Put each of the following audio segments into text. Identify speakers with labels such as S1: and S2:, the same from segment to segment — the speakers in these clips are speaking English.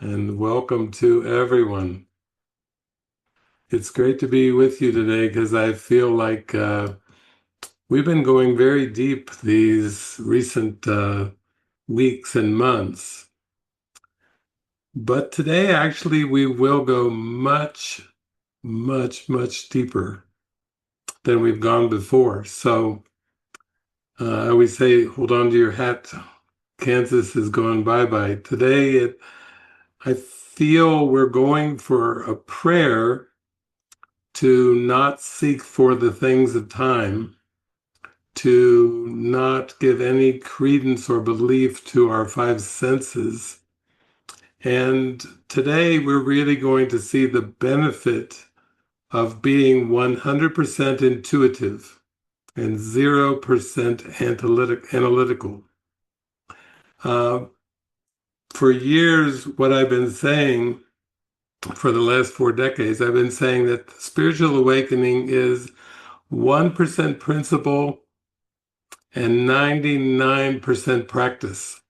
S1: and welcome to everyone. It's great to be with you today because I feel like we've been going very deep these recent weeks and months. But today, actually, we will go much, much, much deeper than we've gone before. So I always say, hold on to your hat. Kansas is going bye-bye. Today, I feel we're going for a prayer to not seek for the things of time, to not give any credence or belief to our five senses. And today we're really going to see the benefit of being 100% intuitive and 0% analytical. Uh, for years, what I've been saying for the last 4 decades, I've been saying that spiritual awakening is 1% principle and 99% practice.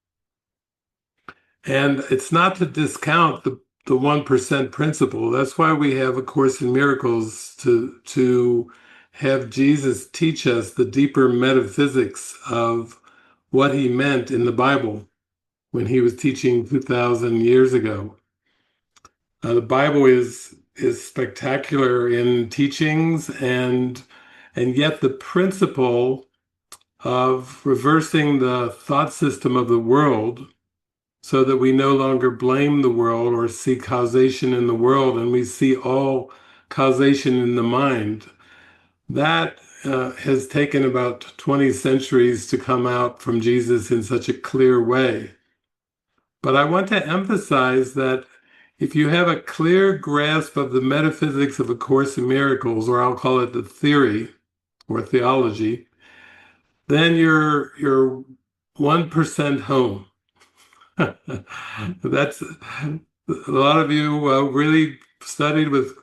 S1: And it's not to discount the 1% principle. That's why we have A Course in Miracles to have Jesus teach us the deeper metaphysics of what he meant in the Bible when he was teaching 2,000 years ago. The Bible is spectacular in teachings, and yet the principle of reversing the thought system of the world so that we no longer blame the world or see causation in the world and we see all causation in the mind. That has taken about 20 centuries to come out from Jesus in such a clear way. But I want to emphasize that if you have a clear grasp of the metaphysics of A Course in Miracles, or I'll call it the theory or theology, then you're 1% home. That's a lot of you really studied with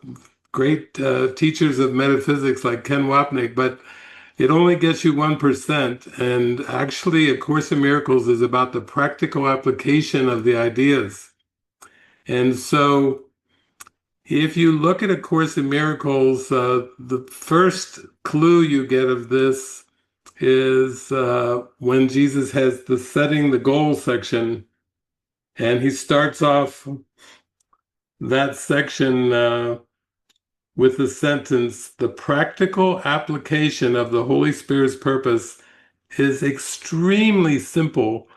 S1: great teachers of metaphysics like Ken Wapnick, but it only gets you 1%. And actually, A Course in Miracles is about the practical application of the ideas. And so, if you look at A Course in Miracles, the first clue you get of this is when Jesus has the setting the goal section, and he starts off that section with the sentence, "The practical application of the Holy Spirit's purpose is extremely simple,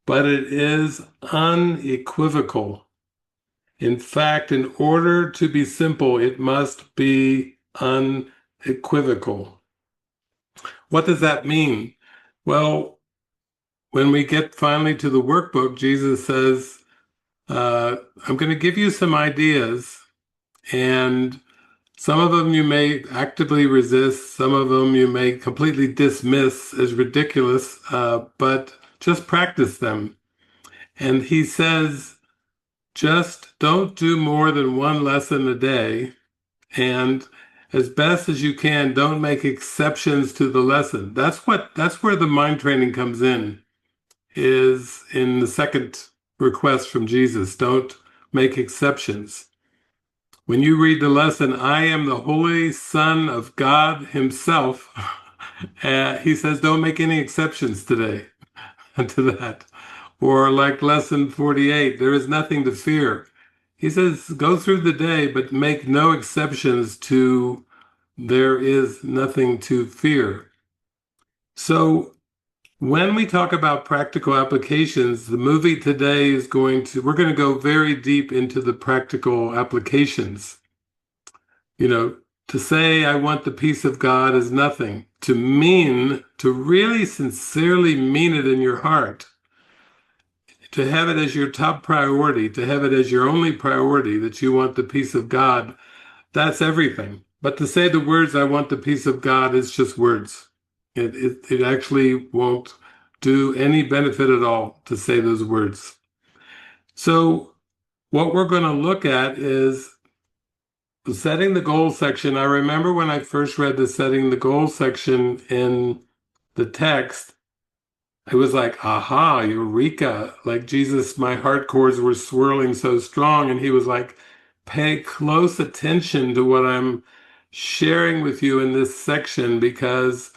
S1: but it is unequivocal. In fact, in order to be simple, it must be unequivocal." What does that mean? Well, when we get finally to the workbook, Jesus says, I'm going to give you some ideas, and some of them you may actively resist, some of them you may completely dismiss as ridiculous, but just practice them. And he says, just don't do more than one lesson a day, and as best as you can, don't make exceptions to the lesson. That's where the mind training comes in, is in the second request from Jesus. Don't make exceptions. When you read the lesson, I am the Holy Son of God Himself, he says, don't make any exceptions today to that. Or like lesson 48, there is nothing to fear. He says, go through the day, but make no exceptions to there is nothing to fear. So when we talk about practical applications, the movie today we're going to go very deep into the practical applications. You know, to say I want the peace of God is nothing. To really sincerely mean it in your heart, to have it as your top priority, to have it as your only priority, that you want the peace of God, that's everything. But to say the words, I want the peace of God, is just words. It actually won't do any benefit at all to say those words. So what we're going to look at is the setting the goal section. I remember when I first read the setting the goal section in the text, it was like, aha, eureka. Like Jesus, my heart chords were swirling so strong. And he was like, pay close attention to what I'm sharing with you in this section because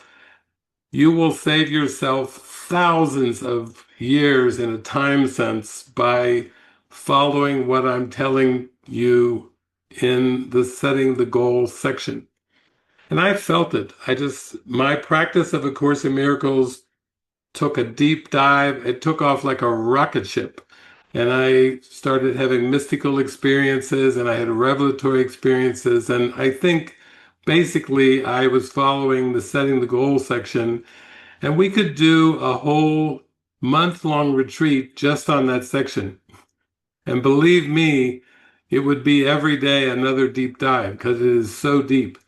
S1: you will save yourself thousands of years in a time sense by following what I'm telling you in the setting the goal section. And I felt it. My practice of A Course in Miracles took a deep dive. It took off like a rocket ship. And I started having mystical experiences and I had revelatory experiences. And I think basically I was following the setting the goal section. And we could do a whole month-long retreat just on that section. And believe me, it would be every day another deep dive because it is so deep.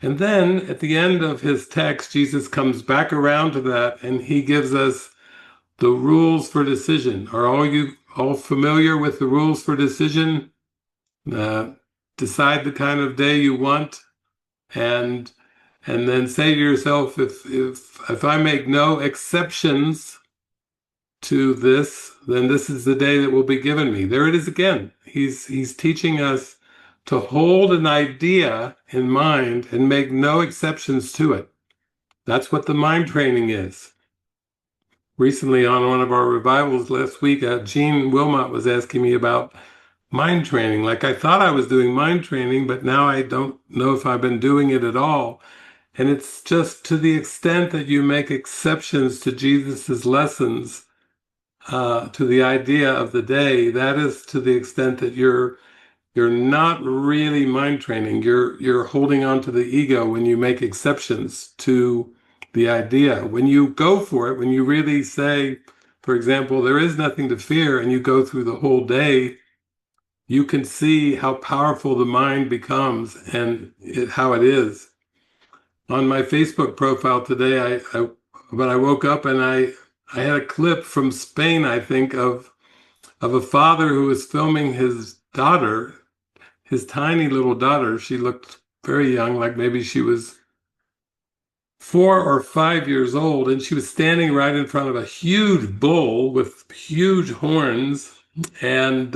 S1: And then at the end of his text, Jesus comes back around to that and he gives us the rules for decision. Are all you all familiar with the rules for decision? Uh, Decide the kind of day you want and then say to yourself, if I make no exceptions to this, then this is the day that will be given me. There it is again. He's teaching us to hold an idea in mind and make no exceptions to it. That's what the mind training is. Recently, on one of our revivals last week, Jean Wilmot was asking me about mind training. Like I thought I was doing mind training, but now I don't know if I've been doing it at all. And it's just to the extent that you make exceptions to Jesus's lessons, to the idea of the day, that is to the extent that you're not really mind training. You're holding on to the ego when you make exceptions to the idea. When you go for it, when you really say, for example, there is nothing to fear, and you go through the whole day, you can see how powerful the mind becomes and how it is. On my Facebook profile today, when I woke up and I had a clip from Spain, I think, of a father who was filming his daughter, his tiny little daughter. She looked very young, like maybe she was 4 or 5 years old, and she was standing right in front of a huge bull with huge horns. And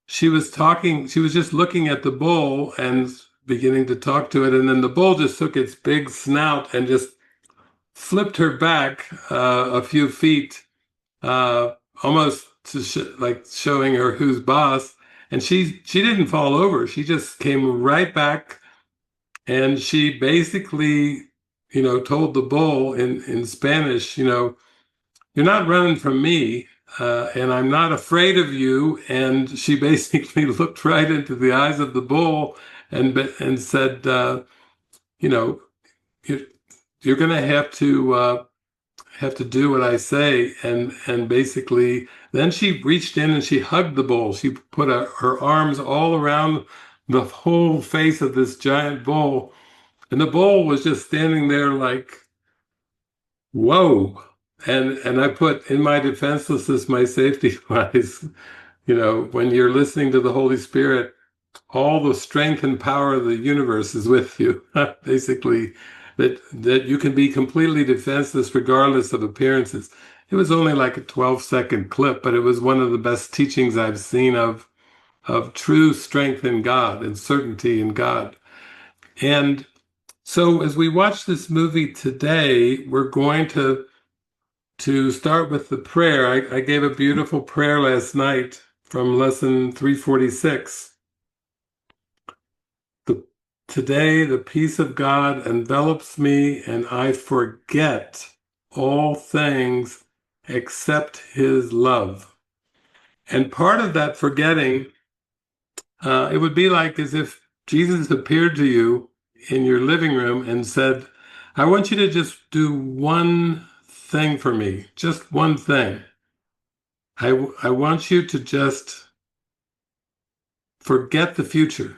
S1: she was just looking at the bull and beginning to talk to it. And then the bull just took its big snout and just flipped her back a few feet, uh, almost to like showing her who's boss. And she didn't fall over. She just came right back, and she basically, told the bull in Spanish, you're not running from me, and I'm not afraid of you. And she basically looked right into the eyes of the bull and said, you know, you, you're going to have to do what I say. And basically, then she reached in and she hugged the bull. She put her arms all around the whole face of this giant bull, and the bull was just standing there like, whoa. And I put in my defenselessness, my safety lies. When you're listening to the Holy Spirit, all the strength and power of the universe is with you. Basically, that you can be completely defenseless regardless of appearances. It was only like a 12-second clip, but it was one of the best teachings I've seen of true strength in God and certainty in God. And so as we watch this movie today, we're going to start with the prayer. I gave a beautiful prayer last night from lesson 346. Today, the peace of God envelops me, and I forget all things except his love. And part of that forgetting, it would be like as if Jesus appeared to you in your living room and said, I want you to just do one thing for me, just one thing. I want you to just forget the future.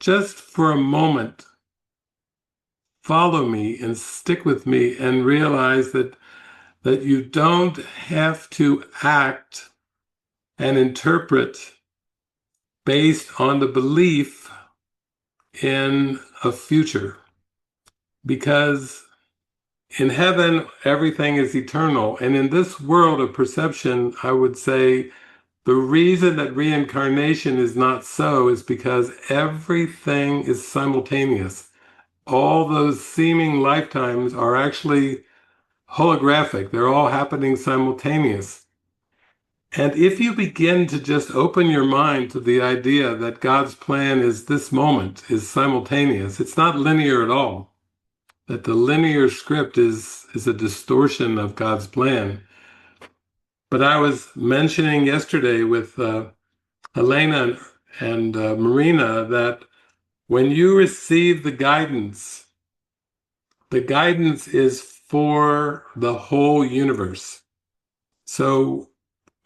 S1: Just for a moment, follow me and stick with me and realize that you don't have to act and interpret based on the belief in a future, because In heaven, everything is eternal. And in this world of perception, I would say the reason that reincarnation is not so is because everything is simultaneous. All those seeming lifetimes are actually holographic. They're all happening simultaneous. And if you begin to just open your mind to the idea that God's plan is this moment, is simultaneous, it's not linear at all. That the linear script is a distortion of God's plan. But I was mentioning yesterday with Helena and Marina that when you receive the guidance is for the whole universe. So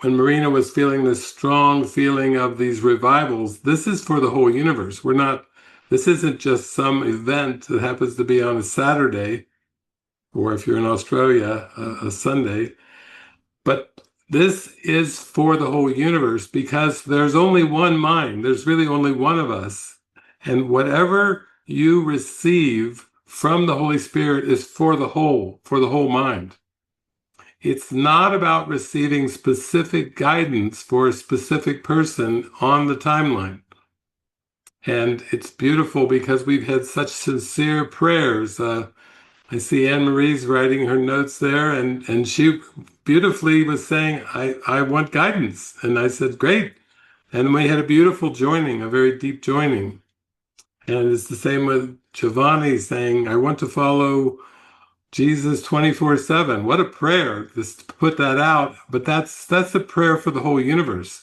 S1: when Marina was feeling this strong feeling of these revivals, this is for the whole universe. This isn't just some event that happens to be on a Saturday, or if you're in Australia, a Sunday. But this is for the whole universe because there's only one mind. There's really only one of us. And whatever you receive from the Holy Spirit is for the whole mind. It's not about receiving specific guidance for a specific person on the timeline. And it's beautiful because we've had such sincere prayers. I see Anne Marie's writing her notes there, and she beautifully was saying, I want guidance. And I said, great. And we had a beautiful joining, a very deep joining. And it's the same with Giovanni saying, I want to follow Jesus 24/7. What a prayer, just to put that out. But that's a prayer for the whole universe.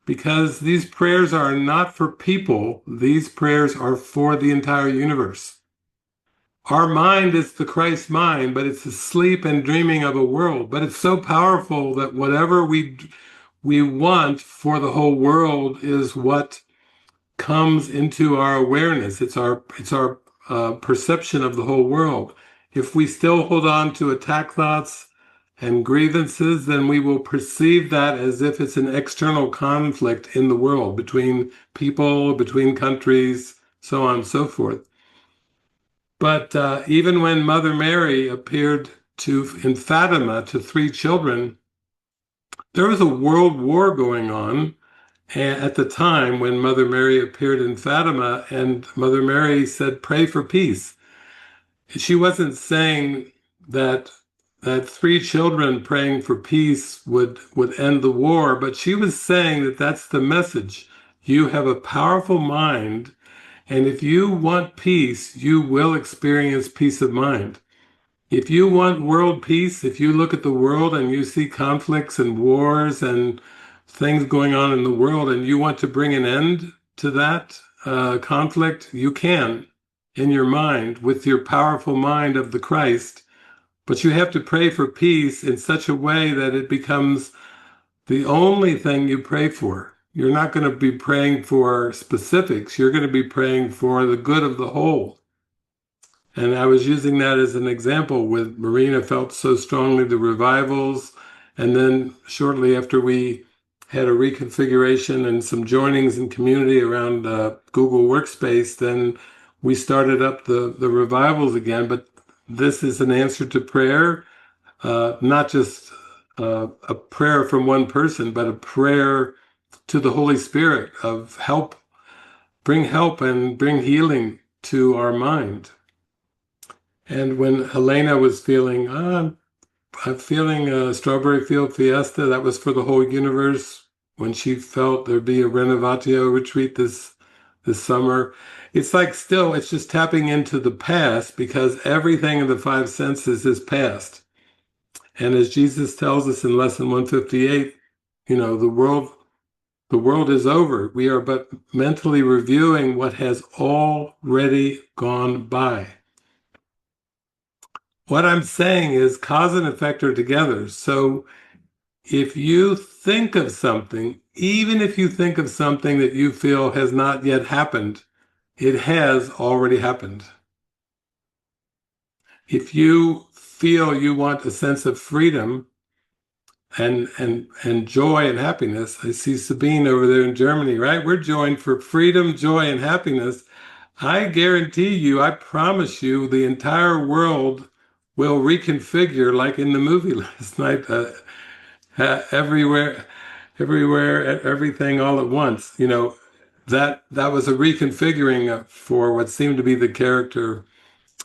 S1: Because these prayers are not for people, these prayers are for the entire universe. Our mind is the Christ mind, but it's asleep and dreaming of a world. But it's so powerful that whatever we want for the whole world is what comes into our awareness. It's our perception of the whole world. If we still hold on to attack thoughts and grievances, then we will perceive that as if it's an external conflict in the world between people, between countries, so on and so forth. But even when Mother Mary appeared in Fatima to 3 children, there was a world war going on at the time when Mother Mary appeared in Fatima, and Mother Mary said, pray for peace. She wasn't saying that 3 children praying for peace would end the war, but she was saying that that's the message. You have a powerful mind, and if you want peace, you will experience peace of mind. If you want world peace, if you look at the world and you see conflicts and wars and things going on in the world, and you want to bring an end to that conflict, you can in your mind with your powerful mind of the Christ. But you have to pray for peace in such a way that it becomes the only thing you pray for. You're not going to be praying for specifics. You're going to be praying for the good of the whole. And I was using that as an example with Marina felt so strongly the revivals. And then shortly after we had a reconfiguration and some joinings in community around Google Workspace, then we started up the revivals again. But this is an answer to prayer, not just a prayer from one person, but a prayer to the Holy Spirit of help and bring healing to our mind. And when Helena was feeling, I'm feeling a Strawberry Field Fiesta, that was for the whole universe. When she felt there'd be a Renovatio retreat this summer, it's like still, it's just tapping into the past because everything in the 5 senses is past. And as Jesus tells us in lesson 158, the world is over. We are but mentally reviewing what has already gone by. What I'm saying is cause and effect are together. So if you think of something, even if you think of something that you feel has not yet happened, it has already happened. If you feel you want a sense of freedom and joy and happiness, I see Sabine over there in Germany, right? We're joined for freedom, joy, and happiness. I guarantee you, I promise you, the entire world will reconfigure, like in the movie last night, everywhere, everywhere, everything all at once. That was a reconfiguring for what seemed to be the character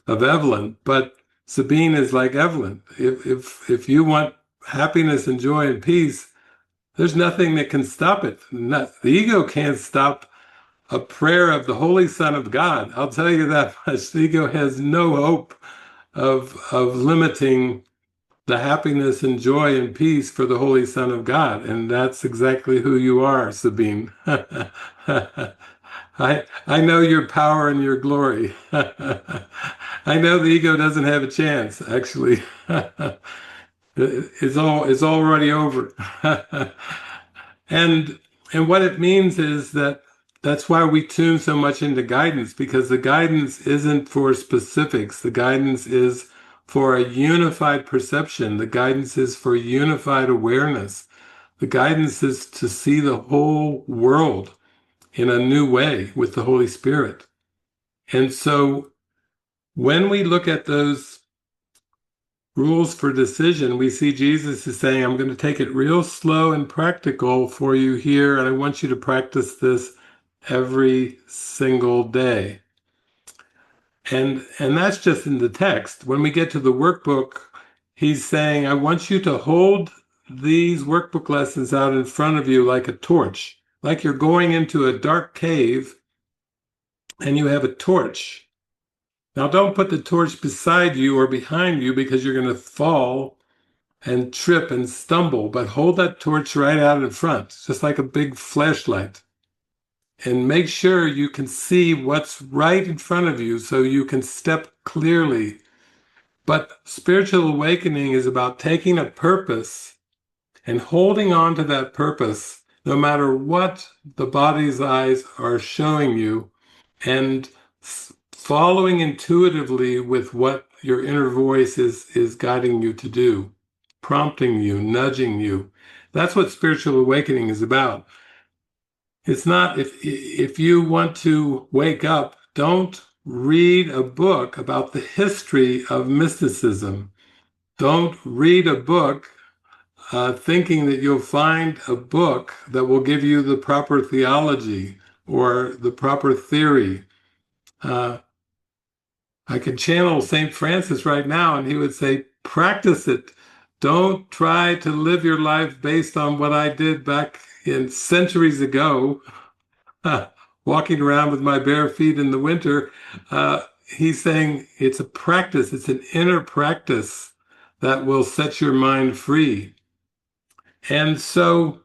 S1: of Evelyn. But Sabine is like Evelyn. If you want happiness and joy and peace, there's nothing that can stop it. The ego can't stop a prayer of the Holy Son of God. I'll tell you that much. The ego has no hope of limiting the happiness and joy and peace for the Holy Son of God. And that's exactly who you are, Sabine. I know your power and your glory. I know the ego doesn't have a chance, actually. It's already over. And and what it means is that that's why we tune so much into guidance, because the guidance isn't for specifics. The guidance is for a unified perception. The guidance is for unified awareness. The guidance is to see the whole world in a new way with the Holy Spirit. And so when we look at those rules for decision, we see Jesus is saying, I'm going to take it real slow and practical for you here, and I want you to practice this every single day. And that's just in the text. When we get to the workbook, he's saying, I want you to hold these workbook lessons out in front of you like a torch, like you're going into a dark cave and you have a torch. Now, don't put the torch beside you or behind you because you're going to fall and trip and stumble, but hold that torch right out in front, just like a big flashlight. And make sure you can see what's right in front of you so you can step clearly. But spiritual awakening is about taking a purpose and holding on to that purpose no matter what the body's eyes are showing you, and following intuitively with what your inner voice is guiding you to do, prompting you, nudging you. That's what spiritual awakening is about. It's not, if you want to wake up, don't read a book about the history of mysticism. Don't read a book thinking that you'll find a book that will give you the proper theology or the proper theory. I could channel St. Francis right now, and he would say, practice it. Don't try to live your life based on what I did back in centuries ago, walking around with my bare feet in the winter. He's saying it's a practice, it's an inner practice that will set your mind free. And so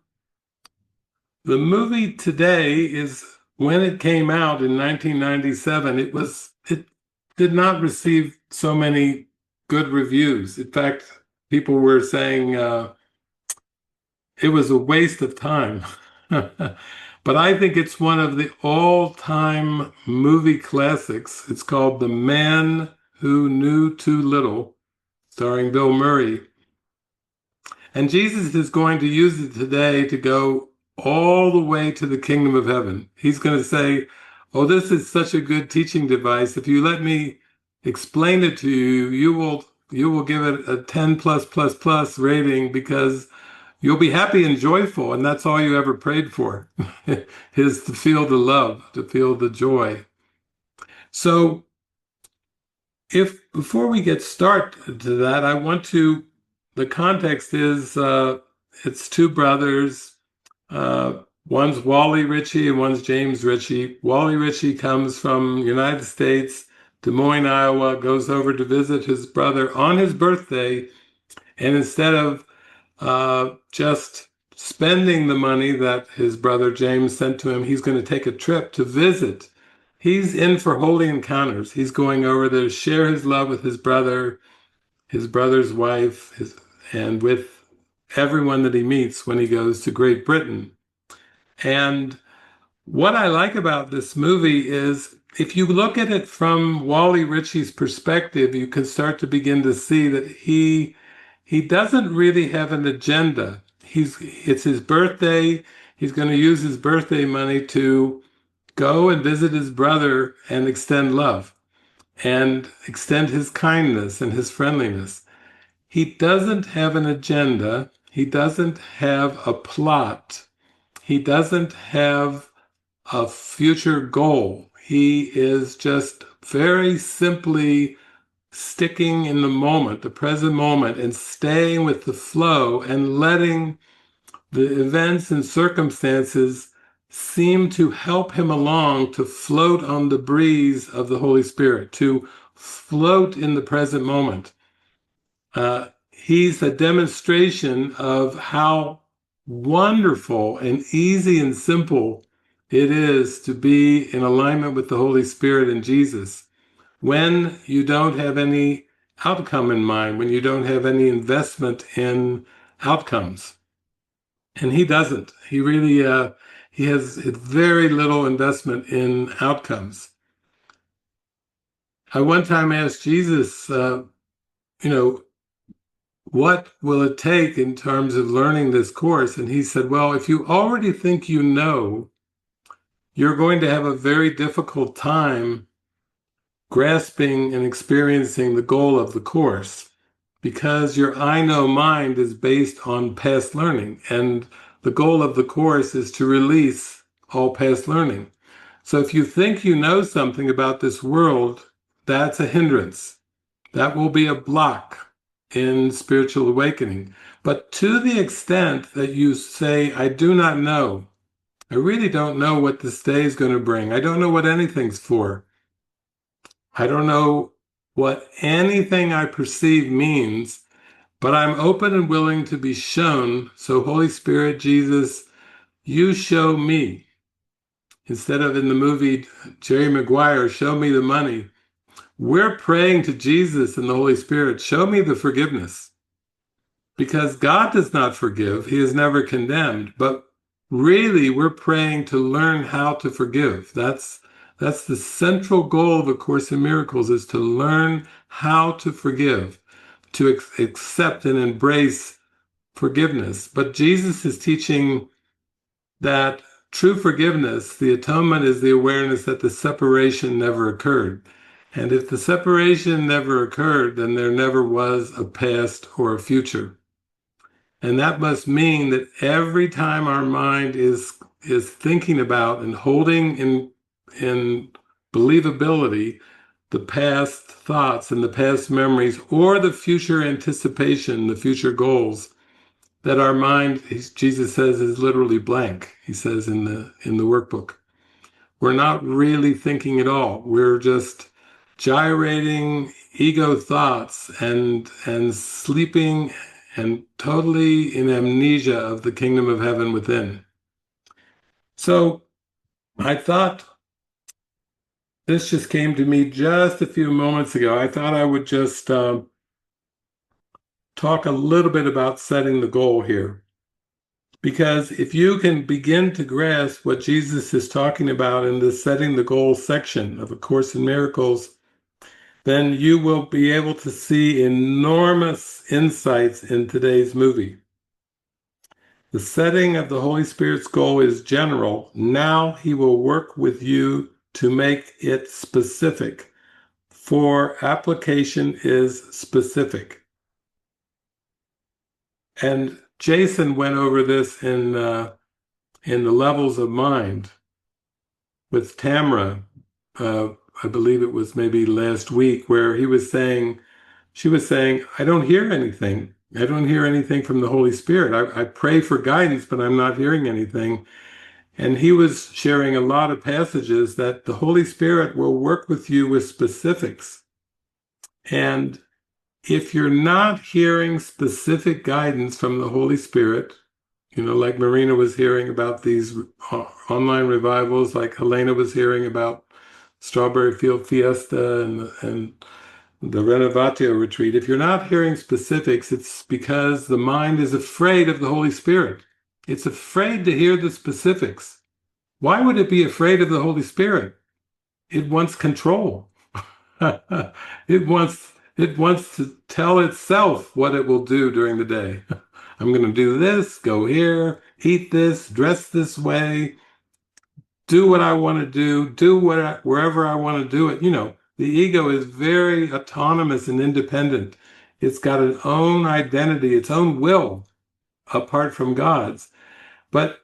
S1: the movie today is, when it came out in 1997, it did not receive so many good reviews. In fact, people were saying it was a waste of time. But I think it's one of the all-time movie classics. It's called The Man Who Knew Too Little, starring Bill Murray. And Jesus is going to use it today to go all the way to the kingdom of heaven. He's going to say, oh, this is such a good teaching device. If you let me explain it to you, you will give it a 10 plus plus plus rating, because you'll be happy and joyful, and that's all you ever prayed for, is to feel the love, to feel the joy. So before we get started to that, the context is, it's two brothers. One's Wally Ritchie and one's James Ritchie. Wally Ritchie comes from United States, Des Moines, Iowa, goes over to visit his brother on his birthday, and instead of just spending the money that his brother James sent to him, he's going to take a trip to visit. He's in for holy encounters. He's going over there to share his love with his brother's wife, and with everyone that he meets when he goes to Great Britain. And what I like about this movie is, if you look at it from Wally Ritchie's perspective, you can start to begin to see that he doesn't really have an agenda. It's his birthday. He's going to use his birthday money to go and visit his brother and extend love. and extend his kindness and his friendliness. He doesn't have an agenda. He doesn't have a plot. He doesn't have a future goal. He is just very simply sticking in the moment, the present moment, and staying with the flow and letting the events and circumstances seem to help him along to float on the breeze of the Holy Spirit, to float in the present moment. He's a demonstration of how wonderful and easy and simple it is to be in alignment with the Holy Spirit and Jesus when you don't have any outcome in mind, when you don't have any investment in outcomes. And he doesn't. He really he has very little investment in outcomes. I one time asked Jesus, you know, what will it take in terms of learning this course? And he said, well, if you already think you know, you're going to have a very difficult time grasping and experiencing the goal of the course because your I know mind is based on past learning. And the goal of the course is to release all past learning. So if you think you know something about this world, that's a hindrance. That will be a block in spiritual awakening. But to the extent that you say, I do not know, I really don't know what this day is going to bring. I don't know what anything's for. I don't know what anything I perceive means, but I'm open and willing to be shown. So Holy Spirit, Jesus, you show me. Instead of in the movie Jerry Maguire, show me the money. We're praying to Jesus and the Holy Spirit, show me the forgiveness. Because God does not forgive, he is never condemned, but really we're praying to learn how to forgive. That's the central goal of A Course in Miracles, is to learn how to forgive, to accept and embrace forgiveness. But Jesus is teaching that true forgiveness, the atonement, is the awareness that the separation never occurred. And if the separation never occurred, then there never was a past or a future. And that must mean that every time our mind is thinking about and holding in believability the past thoughts and the past memories or the future anticipation, the future goals, that our mind, Jesus says, is literally blank. He says in the workbook. We're not really thinking at all. We're just gyrating ego thoughts and sleeping and totally in amnesia of the kingdom of heaven within. So I thought, this just came to me just a few moments ago. I thought I would just talk a little bit about setting the goal here. Because if you can begin to grasp what Jesus is talking about in the setting the goal section of A Course in Miracles, then you will be able to see enormous insights in today's movie. The setting of the Holy Spirit's goal is general. Now he will work with you to make it specific, for application is specific. And Jason went over this in the levels of mind with Tamra. I believe it was maybe last week, where she was saying, I don't hear anything. I don't hear anything from the Holy Spirit. I pray for guidance, but I'm not hearing anything. And he was sharing a lot of passages that the Holy Spirit will work with you with specifics. And if you're not hearing specific guidance from the Holy Spirit, like Marina was hearing about these online revivals, like Helena was hearing about Strawberry Field Fiesta and the Renovatio retreat. If you're not hearing specifics, it's because the mind is afraid of the Holy Spirit. It's afraid to hear the specifics. Why would it be afraid of the Holy Spirit? It wants control. It wants to tell itself what it will do during the day. I'm going to do this, go here, eat this, dress this way, do what I want to do wherever I want to do it. The ego is very autonomous and independent. It's got an own identity, its own will, apart from God's. But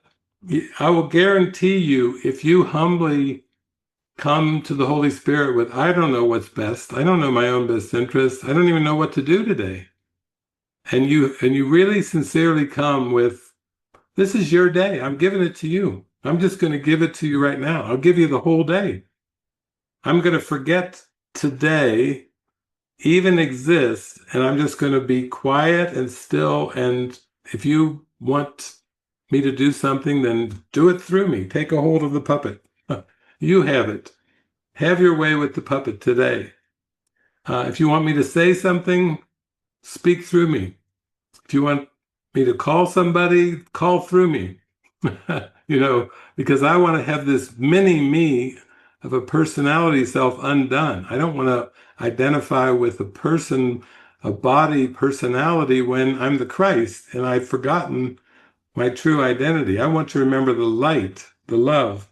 S1: I will guarantee you, if you humbly come to the Holy Spirit with, I don't know what's best, I don't know my own best interest, I don't even know what to do today. And you really sincerely come with, this is your day. I'm giving it to you. I'm just going to give it to you right now. I'll give you the whole day. I'm going to forget today even exists, and I'm just going to be quiet and still. And if you want me to do something, then do it through me. Take a hold of the puppet. You have it. Have your way with the puppet today. If you want me to say something, speak through me. If you want me to call somebody, call through me. Because I want to have this mini me of a personality self undone. I don't want to identify with a person, a body personality when I'm the Christ and I've forgotten my true identity. I want to remember the light, the love.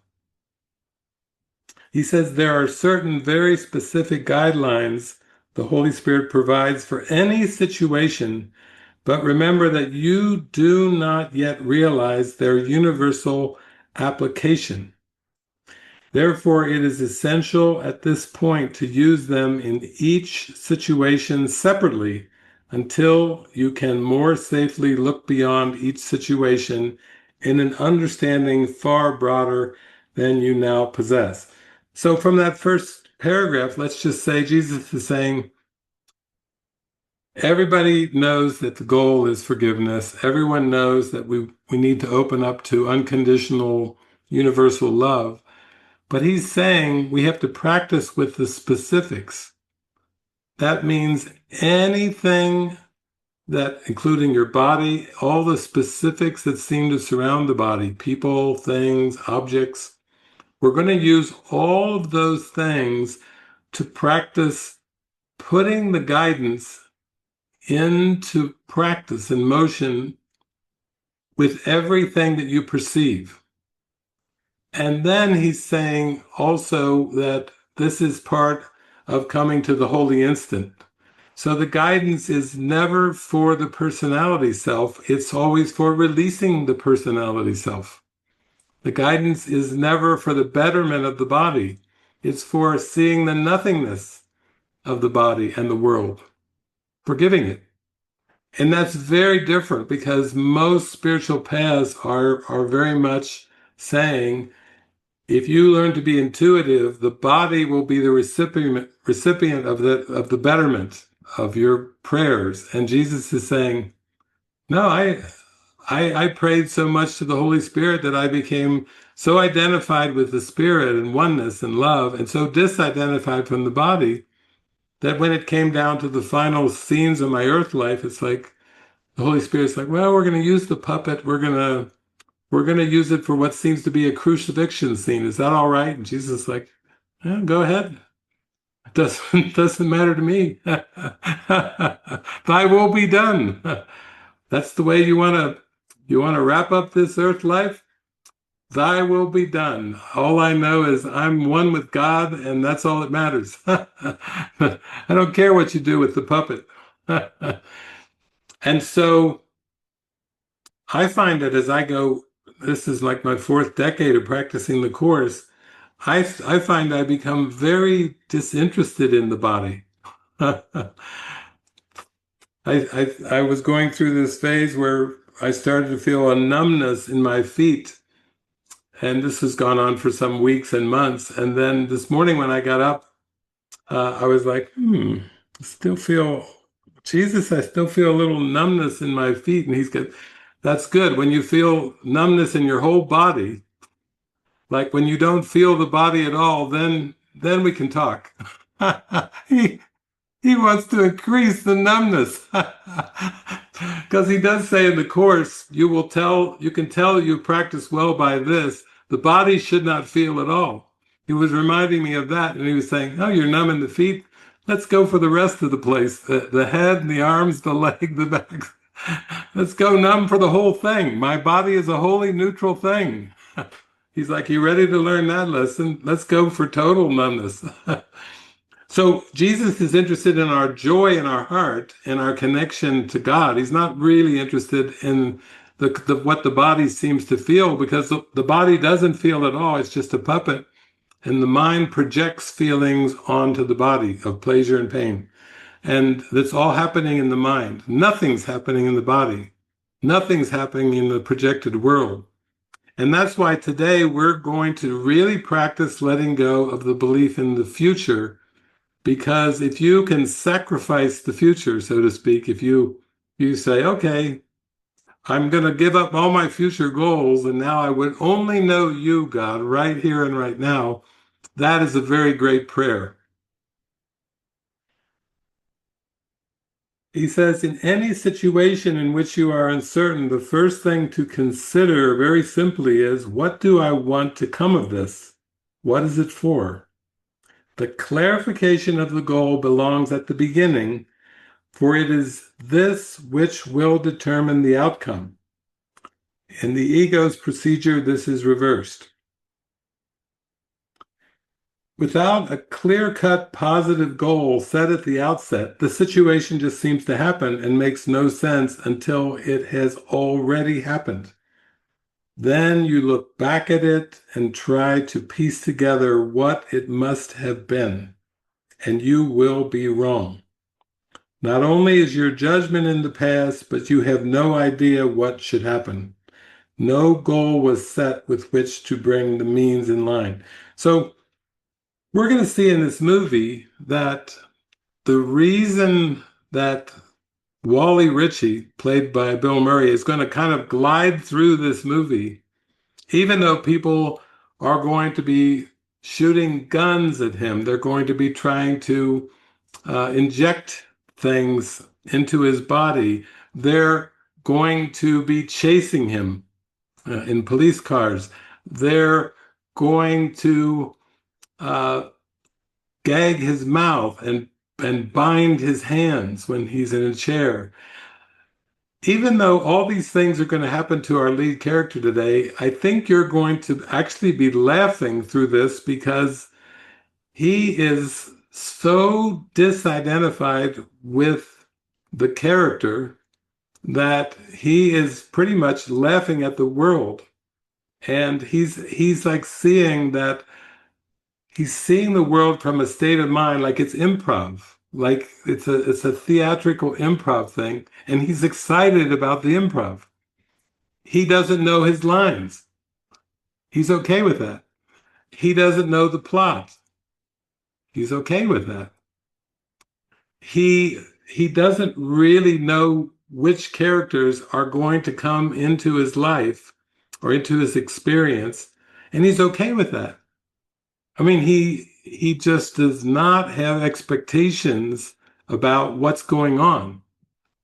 S1: He says there are certain very specific guidelines the Holy Spirit provides for any situation, but remember that you do not yet realize their universal application. Therefore, it is essential at this point to use them in each situation separately until you can more safely look beyond each situation in an understanding far broader than you now possess. So from that first paragraph, let's just say Jesus is saying, everybody knows that the goal is forgiveness. Everyone knows that we need to open up to unconditional, universal love. But he's saying we have to practice with the specifics. That means anything that, including your body, all the specifics that seem to surround the body, people, things, objects, we're going to use all of those things to practice putting the guidance into practice and motion with everything that you perceive. And then he's saying also that this is part of coming to the holy instant. So the guidance is never for the personality self. It's always for releasing the personality self. The guidance is never for the betterment of the body. It's for seeing the nothingness of the body and the world, forgiving it. And that's very different because most spiritual paths are very much saying, if you learn to be intuitive, the body will be the recipient of the betterment of your prayers. And Jesus is saying, no, I prayed so much to the Holy Spirit that I became so identified with the Spirit and oneness and love, and so disidentified from the body, that when it came down to the final scenes of my earth life, it's like the Holy Spirit's like, well, we're going to use the puppet. We're going to use it for what seems to be a crucifixion scene. Is that all right? And Jesus is like, yeah, go ahead. It doesn't matter to me. Thy will be done. That's the way you want to wrap up this earth life. Thy will be done. All I know is I'm one with God, and that's all that matters. I don't care what you do with the puppet. And so I find that as I go, this is like my fourth decade of practicing the Course, I find I become very disinterested in the body. I was going through this phase where I started to feel a numbness in my feet, and this has gone on for some weeks and months. And then this morning when I got up, I was like, I still feel, Jesus, I still feel a little numbness in my feet. And he's got, that's good. When you feel numbness in your whole body, like when you don't feel the body at all, then we can talk. He wants to increase the numbness. Because he does say in the Course, you can tell you practice well by this. The body should not feel at all. He was reminding me of that, and he was saying, oh, you're numb in the feet? Let's go for the rest of the place. The head, the arms, the leg, the back. Let's go numb for the whole thing. My body is a wholly neutral thing. He's like, you ready to learn that lesson? Let's go for total numbness. So Jesus is interested in our joy in our heart and our connection to God. He's not really interested in what the body seems to feel, because the body doesn't feel at all. It's just a puppet. And the mind projects feelings onto the body of pleasure and pain. And that's all happening in the mind. Nothing's happening in the body. Nothing's happening in the projected world. And that's why today we're going to really practice letting go of the belief in the future. Because if you can sacrifice the future, so to speak, if you say, okay, I'm going to give up all my future goals, and now I would only know you, God, right here and right now, that is a very great prayer. He says, in any situation in which you are uncertain, the first thing to consider very simply is, what do I want to come of this? What is it for? The clarification of the goal belongs at the beginning, for it is this which will determine the outcome. In the ego's procedure, this is reversed. Without a clear-cut positive goal set at the outset, the situation just seems to happen and makes no sense until it has already happened. Then you look back at it and try to piece together what it must have been, and you will be wrong. Not only is your judgment in the past, but you have no idea what should happen. No goal was set with which to bring the means in line. So we're going to see in this movie that the reason that Wally Ritchie, played by Bill Murray, is going to kind of glide through this movie, even though people are going to be shooting guns at him, they're going to be trying to inject things into his body, they're going to be chasing him in police cars, they're going to gag his mouth and bind his hands when he's in a chair. Even though all these things are going to happen to our lead character today, I think you're going to actually be laughing through this, because he is so disidentified with the character that he is pretty much laughing at the world. And he's like seeing that he's seeing the world from a state of mind, like it's improv, like it's a theatrical improv thing, and he's excited about the improv. He doesn't know his lines. He's okay with that. He doesn't know the plot. He's okay with that. He doesn't really know which characters are going to come into his life or into his experience, and he's okay with that. I mean, he just does not have expectations about what's going on.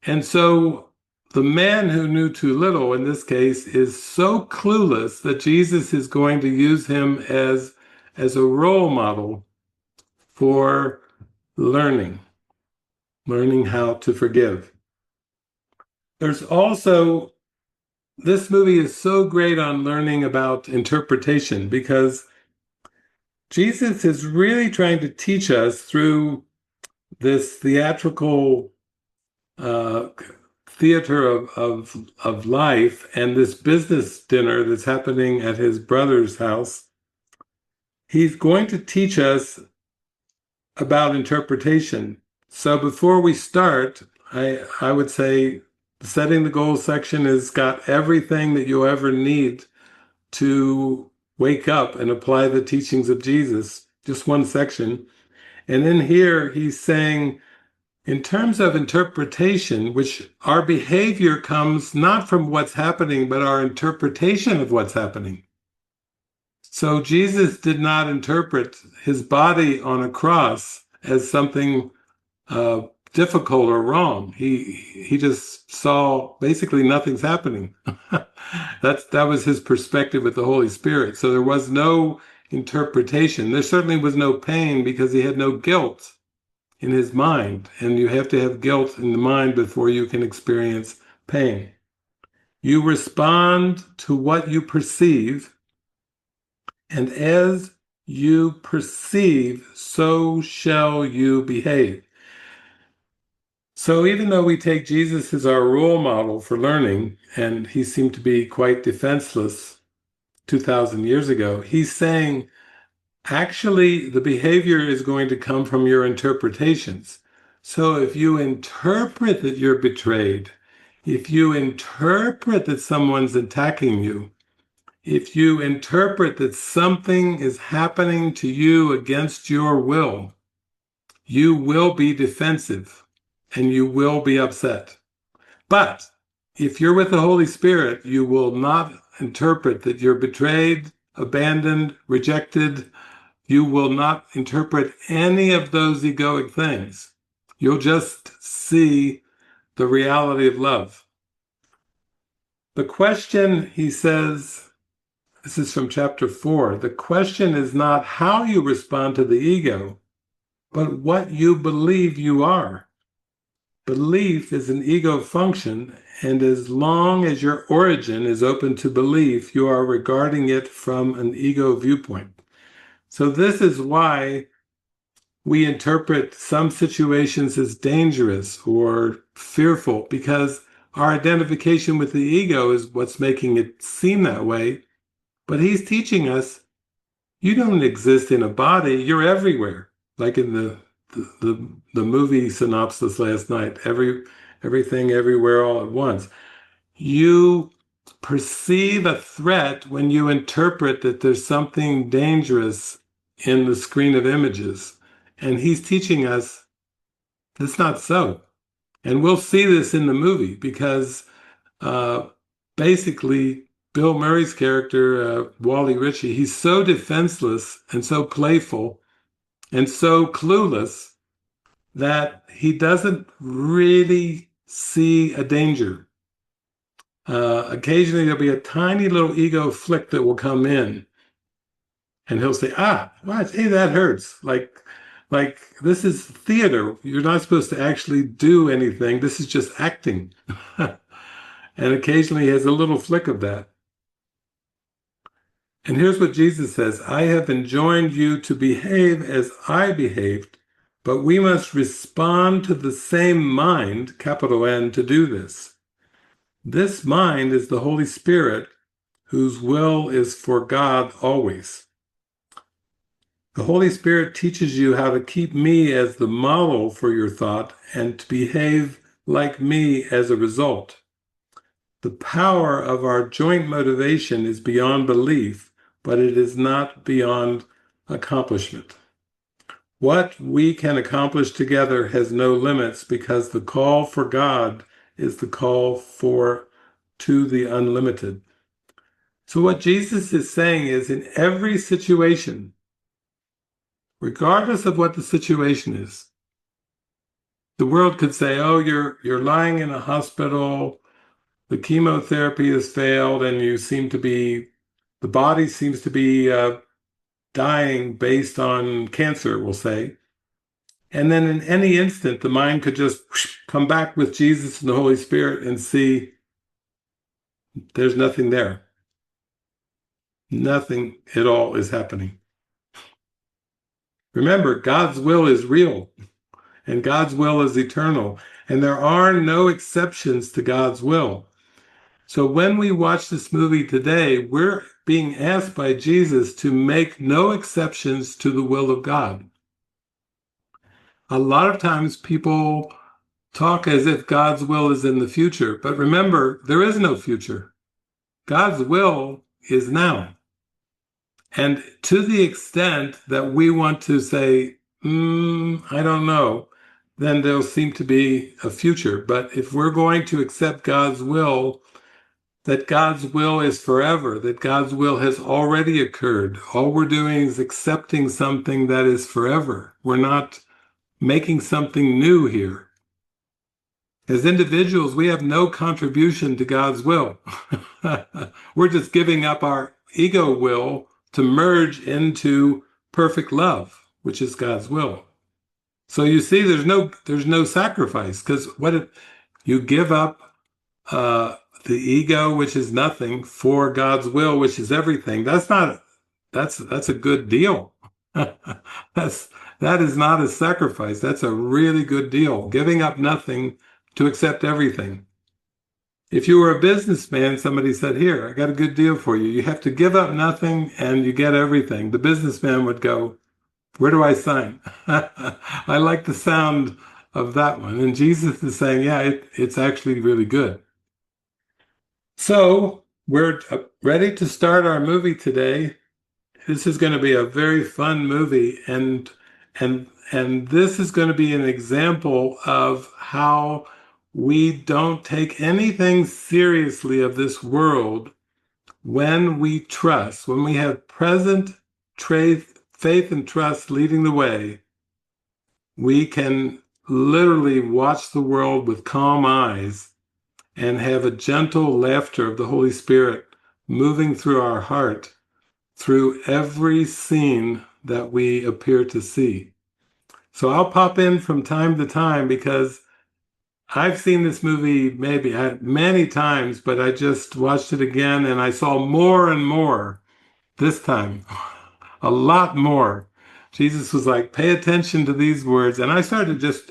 S1: And so the man who knew too little in this case is so clueless that Jesus is going to use him as a role model for learning how to forgive. There's also, this movie is so great on learning about interpretation, because Jesus is really trying to teach us through this theatrical uh, theater of life and this business dinner that's happening at his brother's house. He's going to teach us about interpretation. So before we start, I would say the setting the goals section has got everything that you ever need to wake up and apply the teachings of Jesus, just one section. And in here, he's saying, in terms of interpretation, which our behavior comes not from what's happening, but our interpretation of what's happening. So Jesus did not interpret his body on a cross as something difficult or wrong. He just saw basically nothing's happening. That was his perspective with the Holy Spirit. So there was no interpretation. There certainly was no pain, because he had no guilt in his mind. And you have to have guilt in the mind before you can experience pain. You respond to what you perceive, and as you perceive, so shall you behave. So even though we take Jesus as our role model for learning, and he seemed to be quite defenseless 2,000 years ago, he's saying, actually, the behavior is going to come from your interpretations. So if you interpret that you're betrayed, if you interpret that someone's attacking you, if you interpret that something is happening to you against your will, you will be defensive and you will be upset. But if you're with the Holy Spirit, you will not interpret that you're betrayed, abandoned, rejected. You will not interpret any of those egoic things. You'll just see the reality of love. The question, he says, this is from chapter 4, the question is not how you respond to the ego, but what you believe you are. Belief is an ego function, and as long as your origin is open to belief, you are regarding it from an ego viewpoint. So this is why we interpret some situations as dangerous or fearful, because our identification with the ego is what's making it seem that way. But he's teaching us, you don't exist in a body, you're everywhere. Like in the movie synopsis last night, everything, everywhere, all at once. You perceive a threat when you interpret that there's something dangerous in the screen of images. And he's teaching us that's not so. And we'll see this in the movie because basically Bill Murray's character, Wally Ritchie, he's so defenseless and so playful and so clueless that he doesn't really see a danger. Occasionally there'll be a tiny little ego flick that will come in and he'll say, what? Hey, that hurts. Like this is theater. You're not supposed to actually do anything. This is just acting. And occasionally he has a little flick of that. And here's what Jesus says, I have enjoined you to behave as I behaved, but we must respond to the same mind, capital N, to do this. This mind is the Holy Spirit, whose will is for God always. The Holy Spirit teaches you how to keep me as the model for your thought and to behave like me as a result. The power of our joint motivation is beyond belief, but it is not beyond accomplishment. What we can accomplish together has no limits because the call for God is the call to the unlimited. So what Jesus is saying is in every situation, regardless of what the situation is, the world could say, oh, you're lying in a hospital, the chemotherapy has failed, and the body seems to be dying based on cancer, we'll say. And then in any instant, the mind could just come back with Jesus and the Holy Spirit and see there's nothing there. Nothing at all is happening. Remember, God's will is real and God's will is eternal, and there are no exceptions to God's will. So when we watch this movie today, we're being asked by Jesus to make no exceptions to the will of God. A lot of times people talk as if God's will is in the future, but remember, there is no future. God's will is now. And to the extent that we want to say, I don't know, then there'll seem to be a future. But if we're going to accept God's will, that God's will is forever, that God's will has already occurred, all we're doing is accepting something that is forever. We're not making something new here. As individuals, we have no contribution to God's will. We're just giving up our ego will to merge into perfect love, which is God's will. So you see, there's no sacrifice, because what if you give up the ego, which is nothing, for God's will, which is everything? That's a good deal. That's that is not a sacrifice. That's a really good deal. Giving up nothing to accept everything. If you were a businessman, somebody said, "Here, I got a good deal for you. You have to give up nothing and you get everything." The businessman would go, "Where do I sign?" I like the sound of that one. And Jesus is saying, "Yeah, it's actually really good." So we're ready to start our movie today. This is going to be a very fun movie, and this is going to be an example of how we don't take anything seriously of this world when we trust, when we have present faith and trust leading the way. We can literally watch the world with calm eyes and have a gentle laughter of the Holy Spirit moving through our heart through every scene that we appear to see. So I'll pop in from time to time because I've seen this movie maybe many times, but I just watched it again and I saw more and more this time, a lot more. Jesus was like, pay attention to these words. And I started just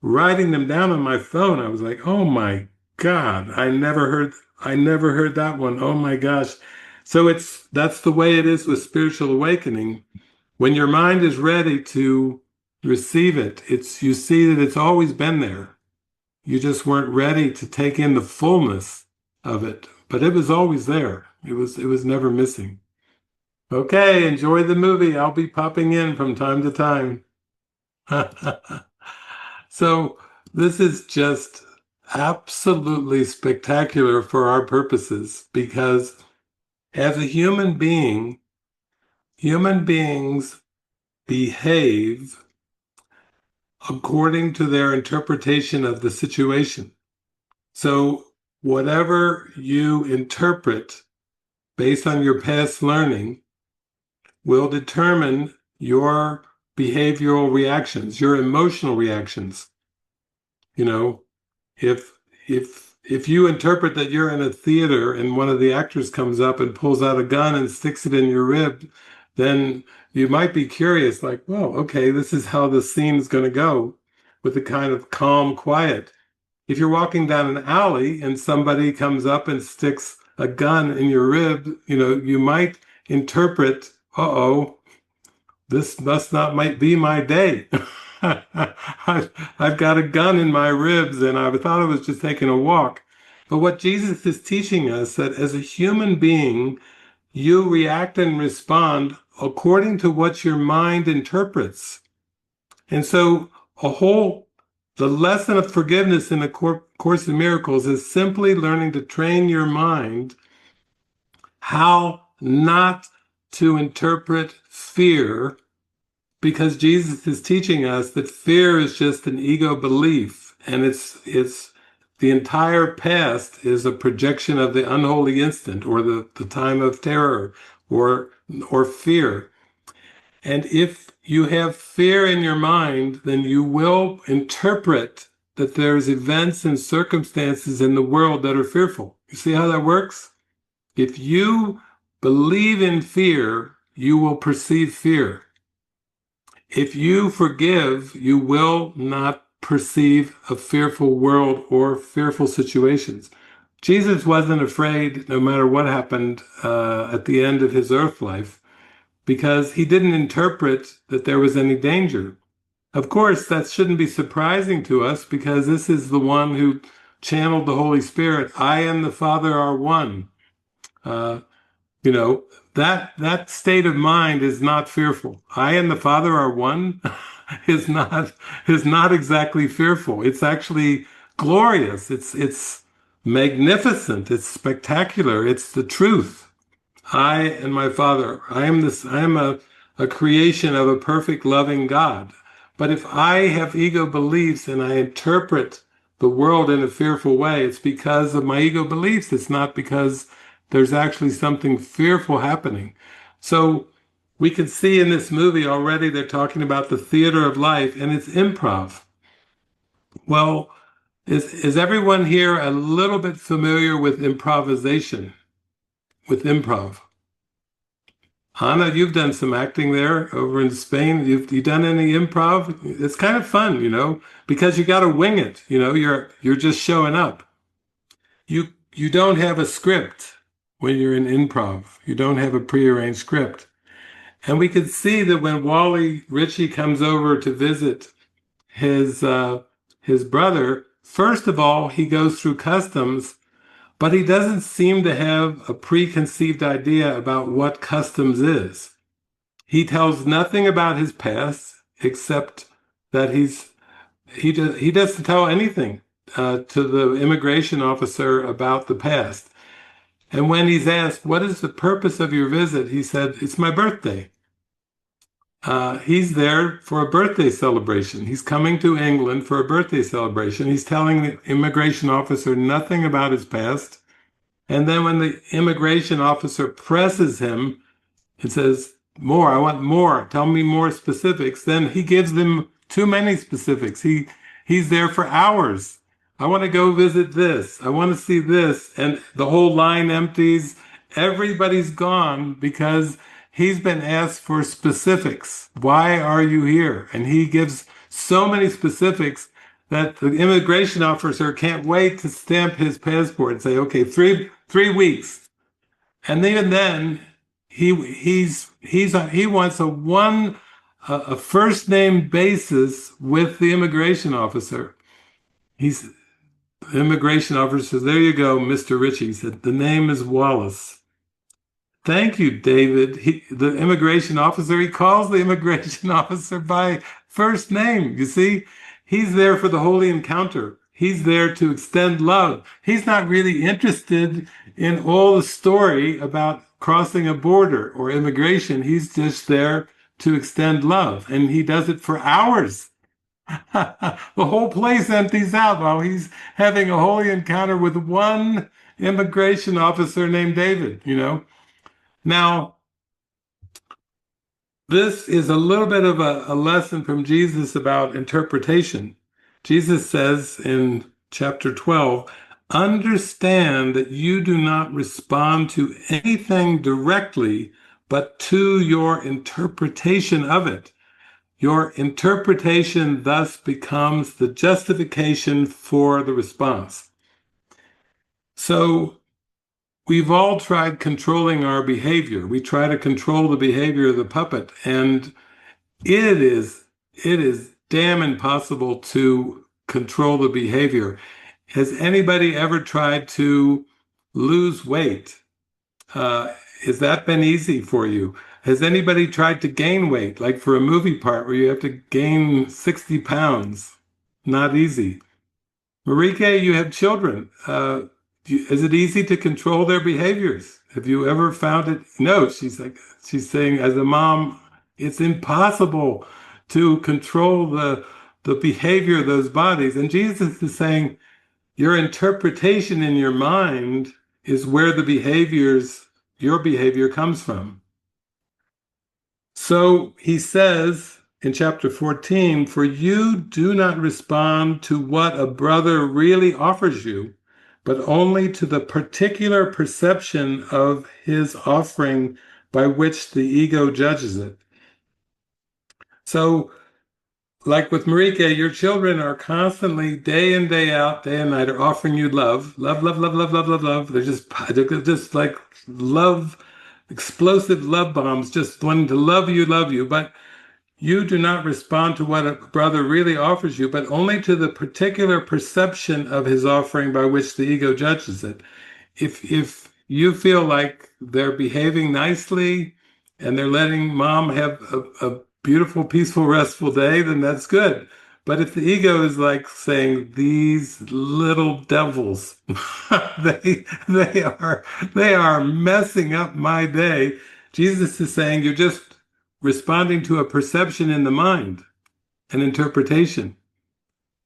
S1: writing them down on my phone. I was like, oh my God, I never heard that one. Oh my gosh. So that's the way it is with spiritual awakening. When your mind is ready to receive it, you see that it's always been there. You just weren't ready to take in the fullness of it, but it was always there. It was never missing. Okay, enjoy the movie. I'll be popping in from time to time. So this is just absolutely spectacular for our purposes because as a human beings behave according to their interpretation of the situation. So whatever you interpret based on your past learning will determine your behavioral reactions, your emotional reactions. You know, if if you interpret that you're in a theater and one of the actors comes up and pulls out a gun and sticks it in your rib, then you might be curious, like, well, okay, this is how the scene is going to go with a kind of calm quiet. If you're walking down an alley and somebody comes up and sticks a gun in your rib, you might interpret, uh-oh, this must not might be my day. I've got a gun in my ribs and I thought I was just taking a walk. But what Jesus is teaching us that as a human being, you react and respond according to what your mind interprets. And so the lesson of forgiveness in the Course in Miracles is simply learning to train your mind how not to interpret fear, because Jesus is teaching us that fear is just an ego belief, and it's the entire past is a projection of the unholy instant or the time of terror or fear. And if you have fear in your mind, then you will interpret that there's events and circumstances in the world that are fearful. You see how that works? If you believe in fear, you will perceive fear. If you forgive, you will not perceive a fearful world or fearful situations. Jesus wasn't afraid no matter what happened at the end of his earth life because he didn't interpret that there was any danger. Of course, that shouldn't be surprising to us because this is the one who channeled the Holy Spirit. I and the Father are one. Uh, you know, that state of mind is not fearful. I and the Father are one is not exactly fearful. It's actually glorious. It's magnificent. It's spectacular. It's the truth. I and my Father. I am a creation of a perfect loving God. But if I have ego beliefs and I interpret the world in a fearful way, it's because of my ego beliefs. It's not because there's actually something fearful happening. So we can see in this movie already they're talking about the theater of life and it's improv. Well, is everyone here a little bit familiar with improvisation, with improv? Anna, you've done some acting there over in Spain. You done any improv? It's kind of fun, because you got to wing it. You're just showing up. You don't have a script when you're in improv. You don't have a prearranged script. And we could see that when Wally Ritchie comes over to visit his his brother, first of all, he goes through customs, but he doesn't seem to have a preconceived idea about what customs is. He tells nothing about his past except that he doesn't tell anything to the immigration officer about the past. And when he's asked, "What is the purpose of your visit?" he said, "It's my birthday." He's there for a birthday celebration. He's coming to England for a birthday celebration. He's telling the immigration officer nothing about his past. And then when the immigration officer presses him and says, "More, I want more, tell me more specifics," then he gives them too many specifics. He's there for hours. "I want to go visit this. I want to see this." And the whole line empties. Everybody's gone because he's been asked for specifics. Why are you here? And he gives so many specifics that the immigration officer can't wait to stamp his passport and say, "Okay, three weeks." And even then, he wants a first name basis with the immigration officer. The immigration officer says, "There you go, Mr. Ritchie." He said, "The name is Wallace." "Thank you, David." The immigration officer, he calls the immigration officer by first name. You see, he's there for the holy encounter. He's there to extend love. He's not really interested in all the story about crossing a border or immigration. He's just there to extend love. And he does it for hours. The whole place empties out while he's having a holy encounter with one immigration officer named David. Now, this is a little bit of a lesson from Jesus about interpretation. Jesus says in chapter 12, "Understand that you do not respond to anything directly, but to your interpretation of it. Your interpretation thus becomes the justification for the response." So we've all tried controlling our behavior. We try to control the behavior of the puppet, and it is damn impossible to control the behavior. Has anybody ever tried to lose weight? Has that been easy for you? Has anybody tried to gain weight, like for a movie part where you have to gain 60 pounds? Not easy. Marike, you have children. Is it easy to control their behaviors? Have you ever found it? No, she's saying as a mom, it's impossible to control the behavior of those bodies. And Jesus is saying your interpretation in your mind is where your behavior comes from. So he says in chapter 14, "For you do not respond to what a brother really offers you, but only to the particular perception of his offering by which the ego judges it." So, like with Marike, your children are constantly, day in, day out, day and night, are offering you love, love, love, love, love, love, love, love. They're just like love, explosive love bombs, just wanting to love you, but you do not respond to what a brother really offers you, but only to the particular perception of his offering by which the ego judges it. If you feel like they're behaving nicely and they're letting mom have a beautiful, peaceful, restful day, then that's good. But if the ego is like saying, "These little devils, they are messing up my day," Jesus is saying you're just responding to a perception in the mind, an interpretation.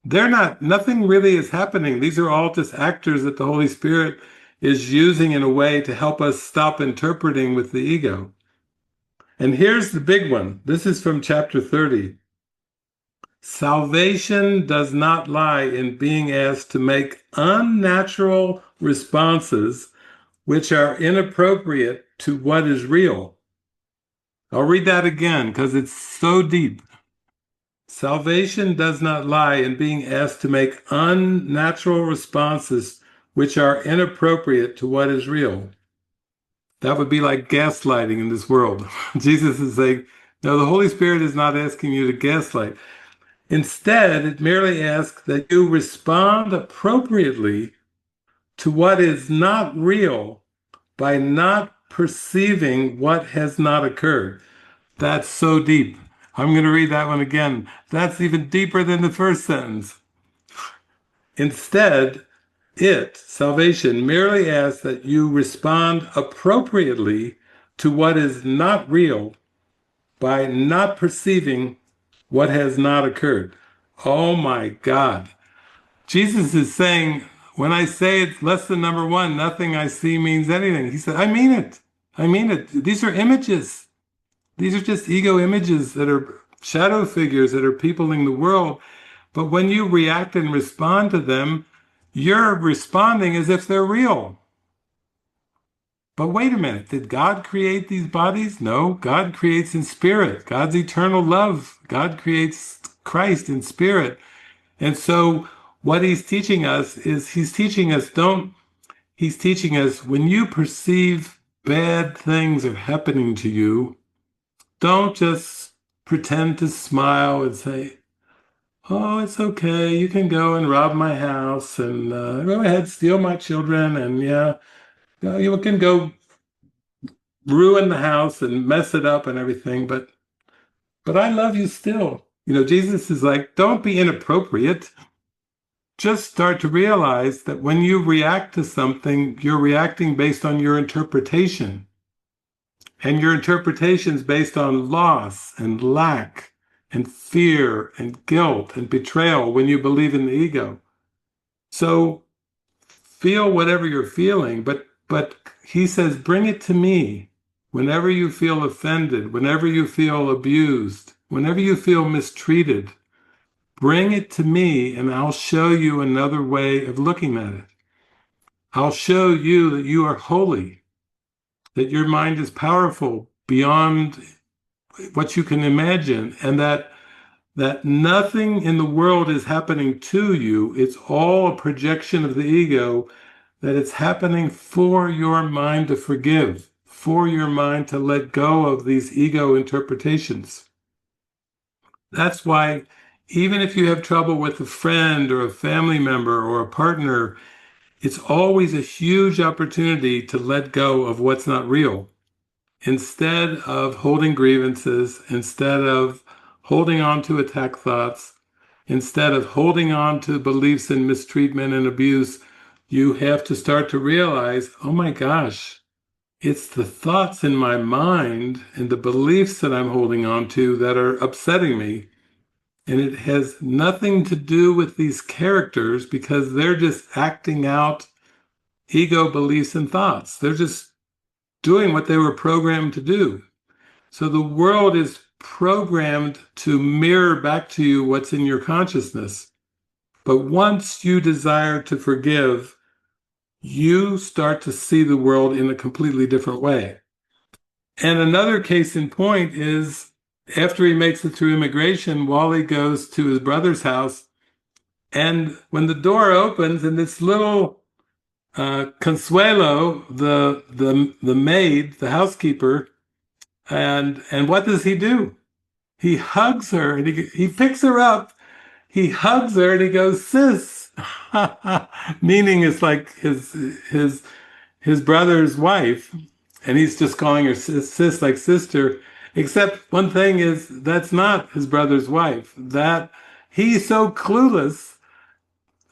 S1: Nothing really is happening. These are all just actors that the Holy Spirit is using in a way to help us stop interpreting with the ego. And here's the big one. This is from chapter 30. Salvation does not lie in being asked to make unnatural responses which are inappropriate to what is real. I'll read that again because it's so deep. Salvation does not lie in being asked to make unnatural responses which are inappropriate to what is real. That would be like gaslighting in this world. Jesus is saying, no, the Holy Spirit is not asking you to gaslight. Instead, it merely asks that you respond appropriately to what is not real by not perceiving what has not occurred. That's so deep. I'm going to read that one again. That's even deeper than the first sentence. Instead, salvation, merely asks that you respond appropriately to what is not real by not perceiving what has not occurred. Oh my God. Jesus is saying, when I say it's less than number one, nothing I see means anything. He said, I mean it. I mean it. These are images. These are just ego images that are shadow figures that are peopling the world. But when you react and respond to them, you're responding as if they're real. But wait a minute, did God create these bodies? No, God creates in spirit. God's eternal love. God creates Christ in spirit. And so what he's teaching us is he's teaching us when you perceive bad things are happening to you, don't just pretend to smile and say, oh, it's okay. You can go and rob my house and go ahead, steal my children. And yeah, you can go ruin the house and mess it up and everything. But I love you still. Jesus is like, don't be inappropriate. Just start to realize that when you react to something, you're reacting based on your interpretation. And your interpretation is based on loss and lack and fear and guilt and betrayal when you believe in the ego. So feel whatever you're feeling, but he says, bring it to me. Whenever you feel offended, whenever you feel abused, whenever you feel mistreated, bring it to me and I'll show you another way of looking at it. I'll show you that you are holy, that your mind is powerful beyond what you can imagine, and that nothing in the world is happening to you. It's all a projection of the ego, that it's happening for your mind to forgive, for your mind to let go of these ego interpretations. That's why even if you have trouble with a friend or a family member or a partner, it's always a huge opportunity to let go of what's not real. Instead of holding grievances, instead of holding on to attack thoughts, instead of holding on to beliefs in mistreatment and abuse, you have to start to realize, oh my gosh, it's the thoughts in my mind and the beliefs that I'm holding on to that are upsetting me. And it has nothing to do with these characters because they're just acting out ego beliefs and thoughts. They're just doing what they were programmed to do. So the world is programmed to mirror back to you what's in your consciousness. But once you desire to forgive, you start to see the world in a completely different way. And another case in point is after he makes it through immigration, Wally goes to his brother's house. And when the door opens and this little Consuelo, the maid, the housekeeper, and what does he do? He hugs her and he picks her up. He hugs her and he goes, sis, meaning it's like his brother's wife, and he's just calling her sis like sister. Except one thing is that's not his brother's wife. That he's so clueless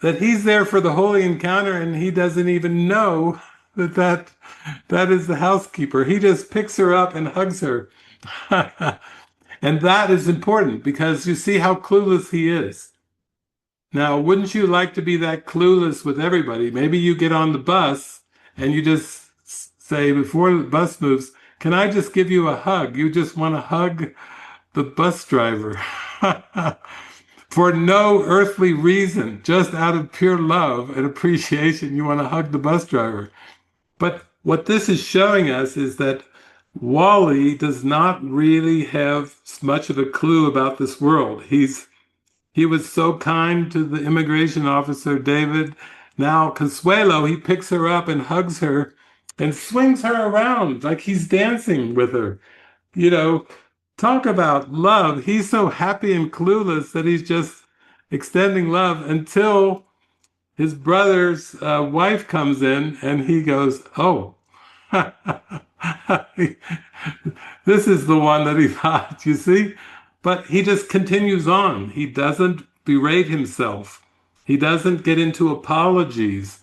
S1: that he's there for the holy encounter and he doesn't even know that is the housekeeper. He just picks her up and hugs her. And that is important because you see how clueless he is. Now, wouldn't you like to be that clueless with everybody? Maybe you get on the bus and you just say before the bus moves, can I just give you a hug? You just want to hug the bus driver. For no earthly reason, just out of pure love and appreciation, you want to hug the bus driver. But what this is showing us is that Wally does not really have much of a clue about this world. He was so kind to the immigration officer, David. Now, Consuelo, he picks her up and hugs her and swings her around like he's dancing with her. You know, talk about love. He's so happy and clueless that he's just extending love until his brother's wife comes in and he goes, "Oh, this is the one that he thought, you see?" But he just continues on. He doesn't berate himself, he doesn't get into apologies.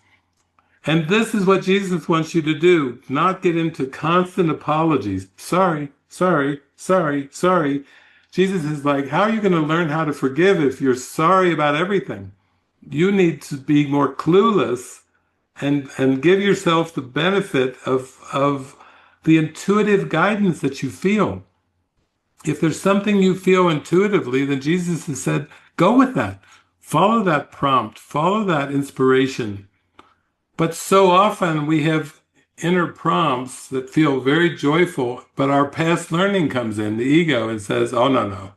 S1: And this is what Jesus wants you to do, not get into constant apologies. Sorry, sorry, sorry, sorry. Jesus is like, how are you going to learn how to forgive if you're sorry about everything? You need to be more clueless and give yourself the benefit of the intuitive guidance that you feel. If there's something you feel intuitively, then Jesus has said, go with that. Follow that prompt, follow that inspiration. But so often we have inner prompts that feel very joyful, but our past learning comes in, the ego, and says, "Oh no, no,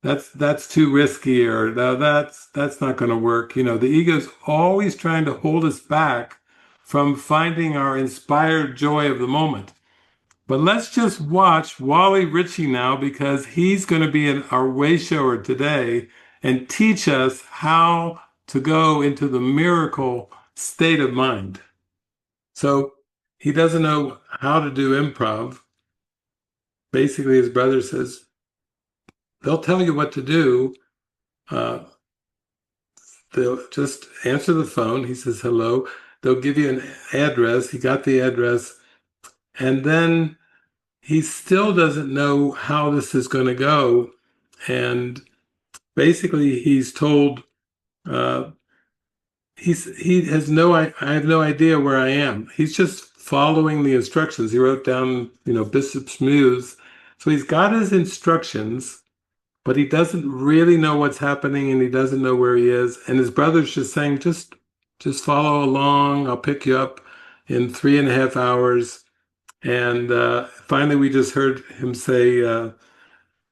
S1: that's too risky," or "No, that's not going to work." You know, the ego's always trying to hold us back from finding our inspired joy of the moment. But let's just watch Wally Ritchie now because he's going to be our way shower today and teach us how to go into the miracle state of mind. So he doesn't know how to do improv. Basically, his brother says, they'll tell you what to do. Uh, they'll just answer the phone. He says, hello. They'll give you an address. He got the address. And then he still doesn't know how this is going to go. And basically, he's told, uh, he has I have no idea where I am. He's just following the instructions. He wrote down, Bishop's Muse. So he's got his instructions, but he doesn't really know what's happening and he doesn't know where he is. And his brother's just saying, just follow along. I'll pick you up in 3.5 hours. And finally, we just heard him say,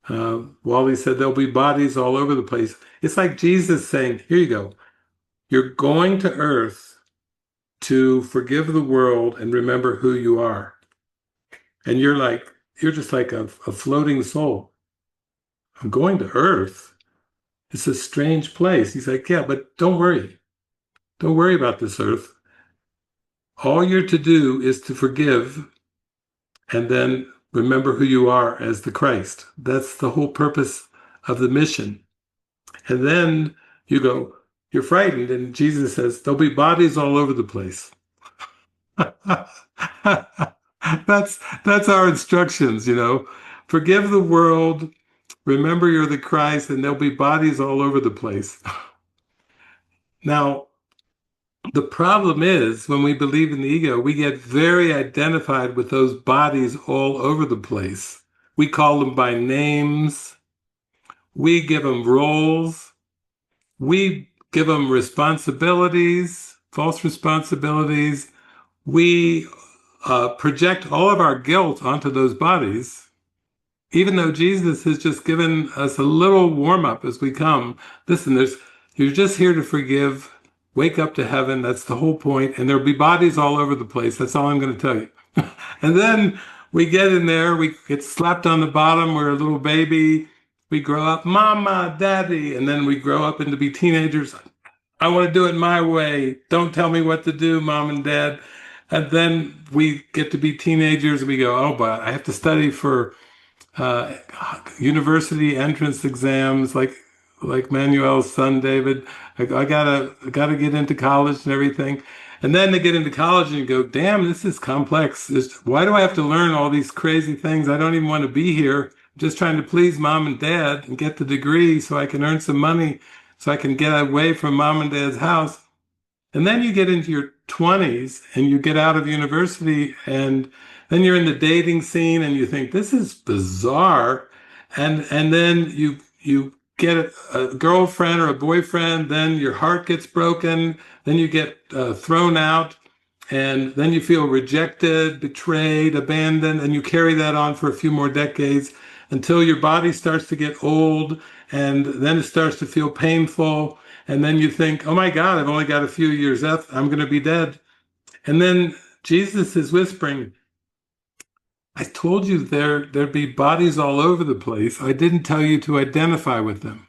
S1: Wally said, there'll be bodies all over the place. It's like Jesus saying, here you go. You're going to Earth to forgive the world and remember who you are. And you're just like a floating soul. I'm going to Earth. It's a strange place. He's like, yeah, but don't worry. Don't worry about this Earth. All you're to do is to forgive and then remember who you are as the Christ. That's the whole purpose of the mission. And then you go, you're frightened. And Jesus says, there'll be bodies all over the place. that's our instructions, Forgive the world, remember you're the Christ, and there'll be bodies all over the place. Now, the problem is when we believe in the ego, we get very identified with those bodies all over the place. We call them by names. We give them roles. We give them responsibilities, false responsibilities. We project all of our guilt onto those bodies, even though Jesus has just given us a little warm up as we come. Listen, you're just here to forgive, wake up to heaven. That's the whole point. And there'll be bodies all over the place. That's all I'm going to tell you. And then we get in there, we get slapped on the bottom. We're a little baby. We grow up, mama, daddy, and then we grow up into be teenagers. I want to do it my way. Don't tell me what to do, mom and dad. And then we get to be teenagers and we go, oh, but I have to study for uh, university entrance exams, like Manuel's son David. I gotta get into college and everything. And then they get into college and you go, damn, this is complex. Why do I have to learn all these crazy things? I don't even want to be here. I'm just trying to please mom and dad and get the degree so I can earn some money so I can get away from mom and dad's house. And then you get into your 20s and you get out of university and then you're in the dating scene and you think this is bizarre. And then you get a girlfriend or a boyfriend, then your heart gets broken, then you get thrown out And then you feel rejected, betrayed, abandoned, and you carry that on for a few more decades until your body starts to get old, and then it starts to feel painful. And then you think, oh my God, I've only got a few years left. I'm going to be dead. And then Jesus is whispering, I told you there'd be bodies all over the place. I didn't tell you to identify with them.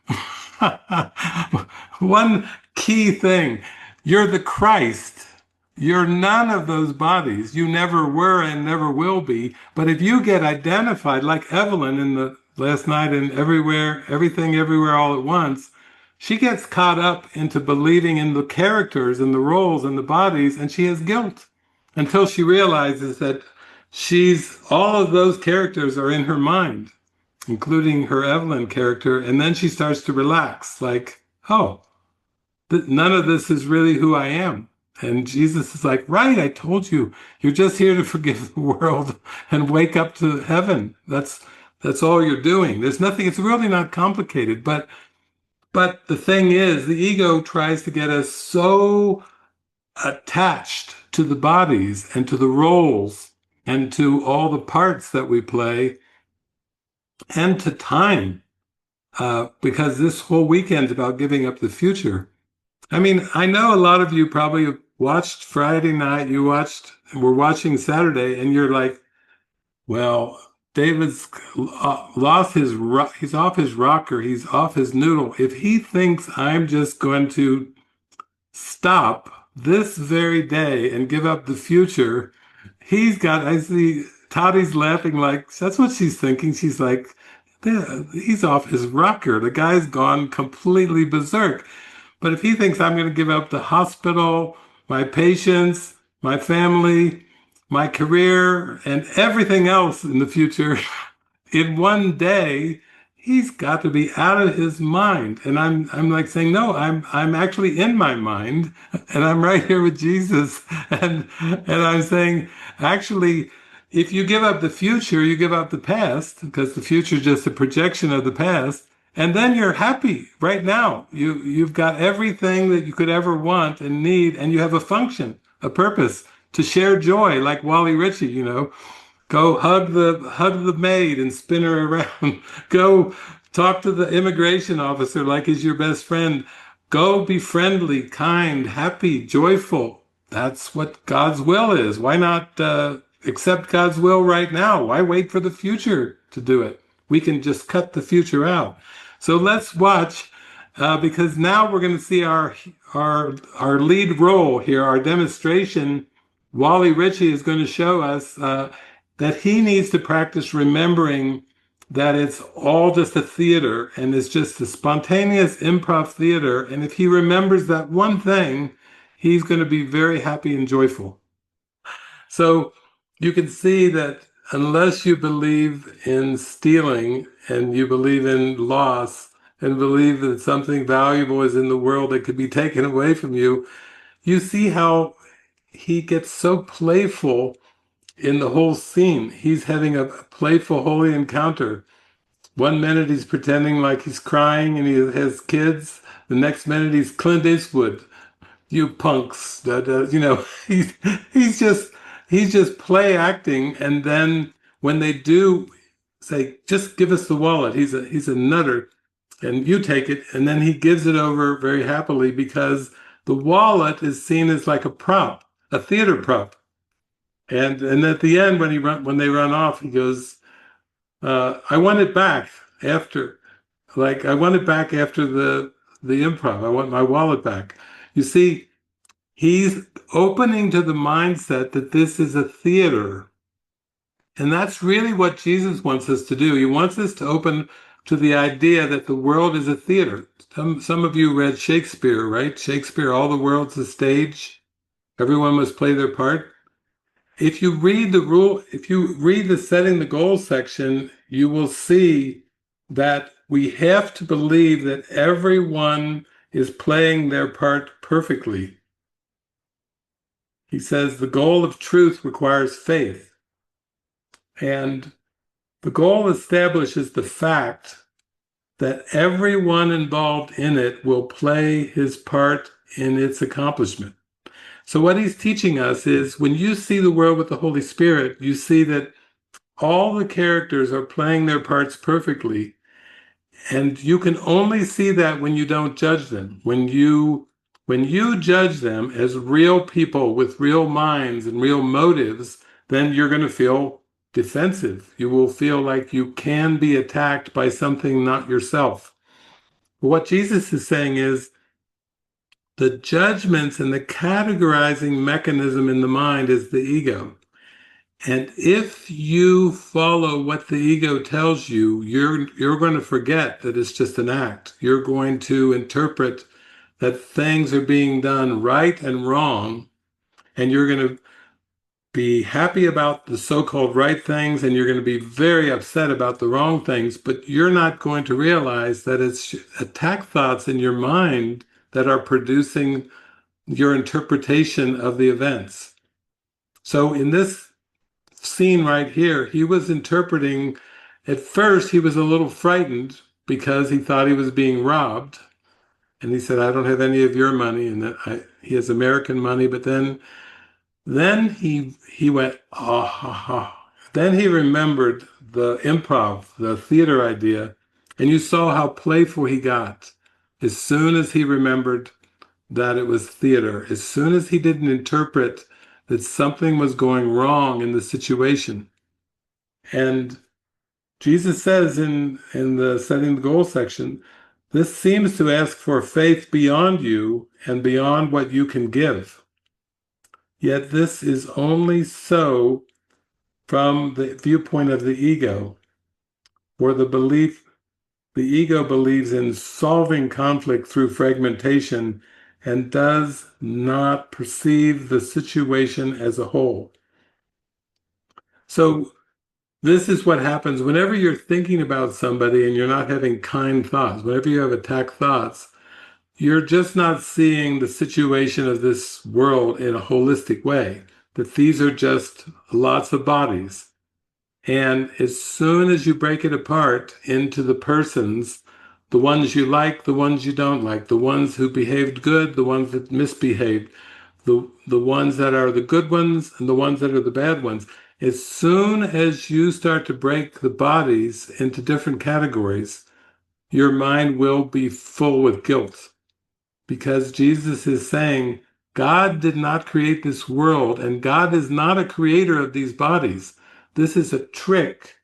S1: One key thing, you're the Christ. You're none of those bodies. You never were and never will be. But if you get identified, like Evelyn in the last night in Everywhere, Everything, Everywhere, All at Once, she gets caught up into believing in the characters and the roles and the bodies, and she has guilt until she realizes that all of those characters are in her mind, including her Evelyn character, and then she starts to relax, like, oh, none of this is really who I am. And Jesus is like, right, I told you, you're just here to forgive the world and wake up to heaven. That's all you're doing. There's nothing, it's really not complicated. But the thing is, the ego tries to get us so attached to the bodies and to the roles and to all the parts that we play and to time, because this whole weekend's about giving up the future. I mean, I know a lot of you probably watched Friday night, we're watching Saturday, and you're like, well, David's he's off his rocker, he's off his noodle. If he thinks I'm just going to stop this very day and give up the future, I see Tottie's laughing like, that's what she's thinking. She's like, yeah, he's off his rocker. The guy's gone completely berserk. But if he thinks I'm going to give up the hospital, my patients, my family, my career, and everything else in the future in one day, he's got to be out of his mind. And I'm like saying, no, I'm actually in my mind, and I'm right here with Jesus. And I'm saying, actually, if you give up the future, you give up the past, because the future is just a projection of the past. And then you're happy right now. You've got everything that you could ever want and need, and you have a function, a purpose to share joy, like Wally Ritchie, Go hug the maid and spin her around. Go talk to the immigration officer like he's your best friend. Go be friendly, kind, happy, joyful. That's what God's will is. Why not accept God's will right now? Why wait for the future to do it? We can just cut the future out. So let's watch, because now we're going to see our lead role here, our demonstration. Wally Ritchie is going to show us that he needs to practice remembering that it's all just a theater and it's just a spontaneous improv theater. And if he remembers that one thing, he's going to be very happy and joyful. So you can see that unless you believe in stealing and you believe in loss and believe that something valuable is in the world that could be taken away from you, you see how he gets so playful in the whole scene. He's having a playful holy encounter. One minute he's pretending like he's crying and he has kids. The next minute he's Clint Eastwood. You punks. He's just play acting. And then when they do say, just give us the wallet, he's a nutter, and you take it, and then he gives it over very happily because the wallet is seen as like a prop, a theater prop. And at the end, when they run off, he goes, "I want it back after, I want it back after the improv. I want my wallet back." You see, he's opening to the mindset that this is a theater, and that's really what Jesus wants us to do. He wants us to open to the idea that the world is a theater. Some of you read Shakespeare, right? Shakespeare, all the world's a stage. Everyone must play their part. If you read the setting the goal section, you will see that we have to believe that everyone is playing their part perfectly. He says the goal of truth requires faith. And the goal establishes the fact that everyone involved in it will play his part in its accomplishment. So what he's teaching us is when you see the world with the Holy Spirit, you see that all the characters are playing their parts perfectly. And you can only see that when you don't judge them. When you judge them as real people with real minds and real motives, then you're going to feel defensive. You will feel like you can be attacked by something not yourself. What Jesus is saying is the judgments and the categorizing mechanism in the mind is the ego. And if you follow what the ego tells you, you're going to forget that it's just an act. You're going to interpret that things are being done right and wrong, and you're going to be happy about the so-called right things, and you're going to be very upset about the wrong things, but you're not going to realize that it's attack thoughts in your mind that are producing your interpretation of the events. So in this scene right here, he was interpreting, at first he was a little frightened because he thought he was being robbed. And he said, I don't have any of your money. And he has American money. But then he went, ah, ha, ha. Then he remembered the improv, the theater idea. And you saw how playful he got as soon as he remembered that it was theater, as soon as he didn't interpret that something was going wrong in the situation. And Jesus says in the setting the goal section, this seems to ask for faith beyond you and beyond what you can give. Yet this is only so from the viewpoint of the ego, or the ego believes in solving conflict through fragmentation and does not perceive the situation as a whole. So this is what happens whenever you're thinking about somebody and you're not having kind thoughts, whenever you have attack thoughts, you're just not seeing the situation of this world in a holistic way, that these are just lots of bodies. And as soon as you break it apart into the persons, the ones you like, the ones you don't like, the ones who behaved good, the ones that misbehaved, the ones that are the good ones and the ones that are the bad ones, as soon as you start to break the bodies into different categories, your mind will be full with guilt. Because Jesus is saying, God did not create this world, and God is not a creator of these bodies. This is a trick,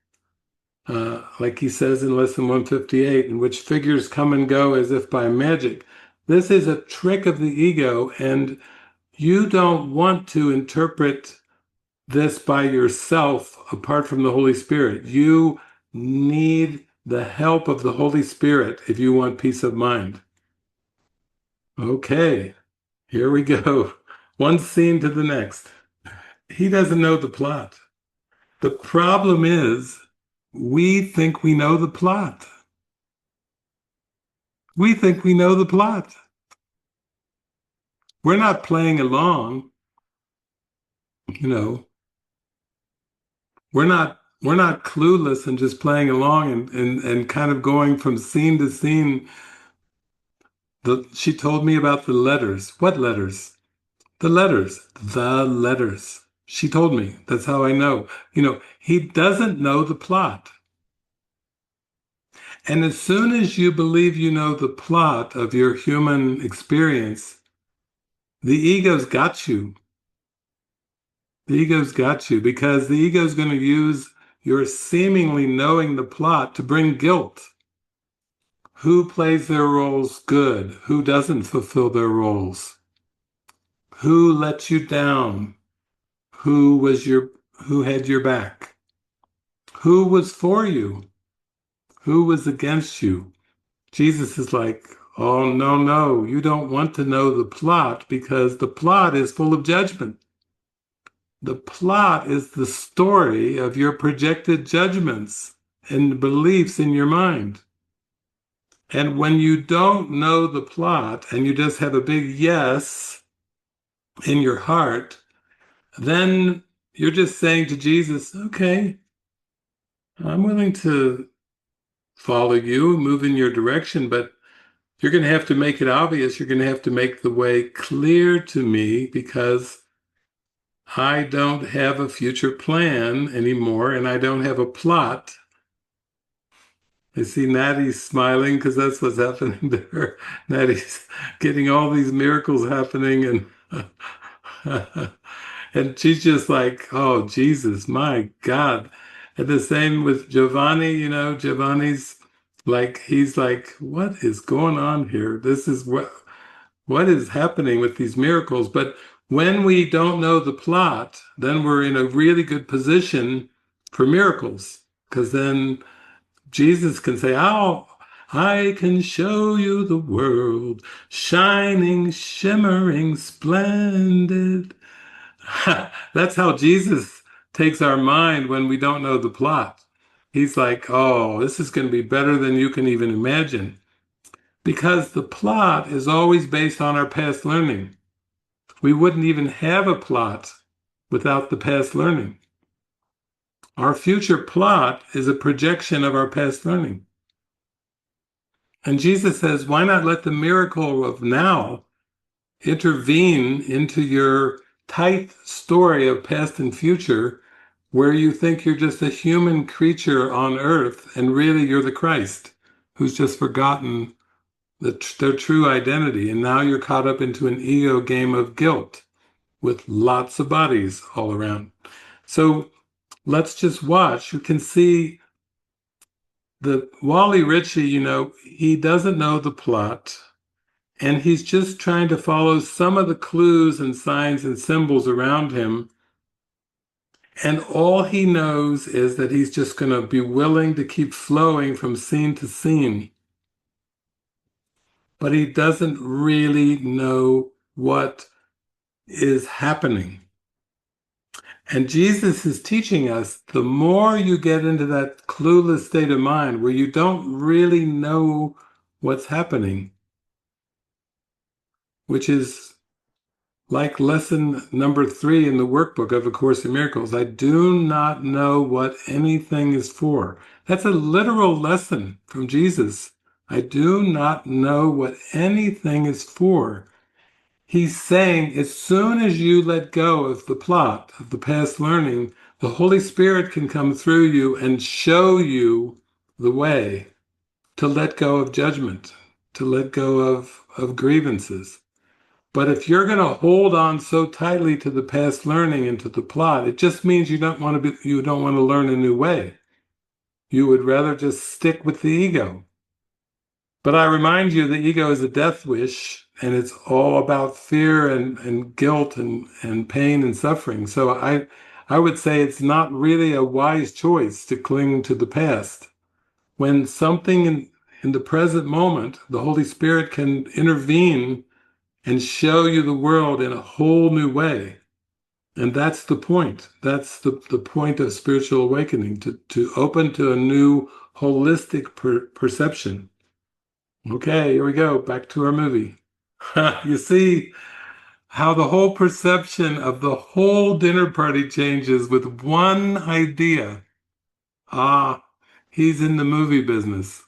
S1: like he says in lesson 158, in which figures come and go as if by magic. This is a trick of the ego, and you don't want to interpret this by yourself apart from the Holy Spirit. You need the help of the Holy Spirit if you want peace of mind. Okay, here we go. One scene to the next. He doesn't know the plot. The problem is we think we know the plot. We think we know the plot. We're not playing along, you know. We're not clueless and just playing along and kind of going from scene to scene. She told me about the letters. What letters? The letters. The letters. She told me. That's how I know. He doesn't know the plot. And as soon as you believe you know the plot of your human experience, the ego's got you. The ego's got you because the ego's going to use your seemingly knowing the plot to bring guilt. Who plays their roles good? Who doesn't fulfill their roles? Who let you down? Who had your back? Who was for you? Who was against you? Jesus is like, oh, no, you don't want to know the plot because the plot is full of judgment. The plot is the story of your projected judgments and beliefs in your mind. And when you don't know the plot and you just have a big yes in your heart, then you're just saying to Jesus, okay, I'm willing to follow you, move in your direction, but You're going to have to make it obvious. You're going to have to make the way clear to me because I don't have a future plan anymore and I don't have a plot. I see Natty's smiling because that's what's happening to her. Natty's getting all these miracles happening and and she's just like, oh, Jesus, my God. And the same with Giovanni, Giovanni's like, he's like, what is going on here? This is what is happening with these miracles? But when we don't know the plot, then we're in a really good position for miracles because then Jesus can say, oh, I can show you the world, shining, shimmering, splendid. That's how Jesus takes our mind when we don't know the plot. He's like, oh, this is going to be better than you can even imagine. Because the plot is always based on our past learning. We wouldn't even have a plot without the past learning. Our future plot is a projection of our past learning. And Jesus says, why not let the miracle of now intervene into your tight story of past and future, where you think you're just a human creature on earth and really you're the Christ who's just forgotten their true identity. And now you're caught up into an ego game of guilt with lots of bodies all around. So let's just watch. You can see the Wally Ritchie, he doesn't know the plot. And he's just trying to follow some of the clues and signs and symbols around him. And all he knows is that he's just going to be willing to keep flowing from scene to scene. But he doesn't really know what is happening. And Jesus is teaching us the more you get into that clueless state of mind where you don't really know what's happening, which is like lesson number 3 in the workbook of A Course in Miracles. I do not know what anything is for. That's a literal lesson from Jesus. I do not know what anything is for. He's saying as soon as you let go of the plot of the past learning, the Holy Spirit can come through you and show you the way to let go of judgment, to let go of grievances. But if you're going to hold on so tightly to the past learning and to the plot, it just means you don't want to learn a new way. You would rather just stick with the ego. But I remind you, the ego is a death wish, and it's all about fear and guilt and pain and suffering. So I would say it's not really a wise choice to cling to the past. When something in the present moment, the Holy Spirit can intervene and show you the world in a whole new way. And that's the point. That's the point of spiritual awakening, to open to a new holistic perception. Okay, here we go. Back to our movie. You see how the whole perception of the whole dinner party changes with one idea. Ah, he's in the movie business.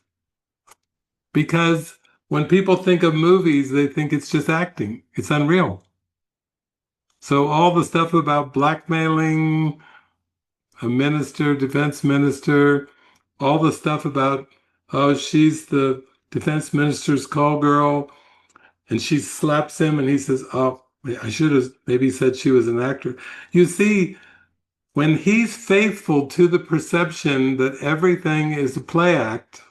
S1: Because when people think of movies, they think it's just acting. It's unreal. So all the stuff about blackmailing a minister, defense minister, all the stuff about, oh, she's the defense minister's call girl, and she slaps him, and he says, oh, I should have maybe said she was an actor. You see, when he's faithful to the perception that everything is a play act,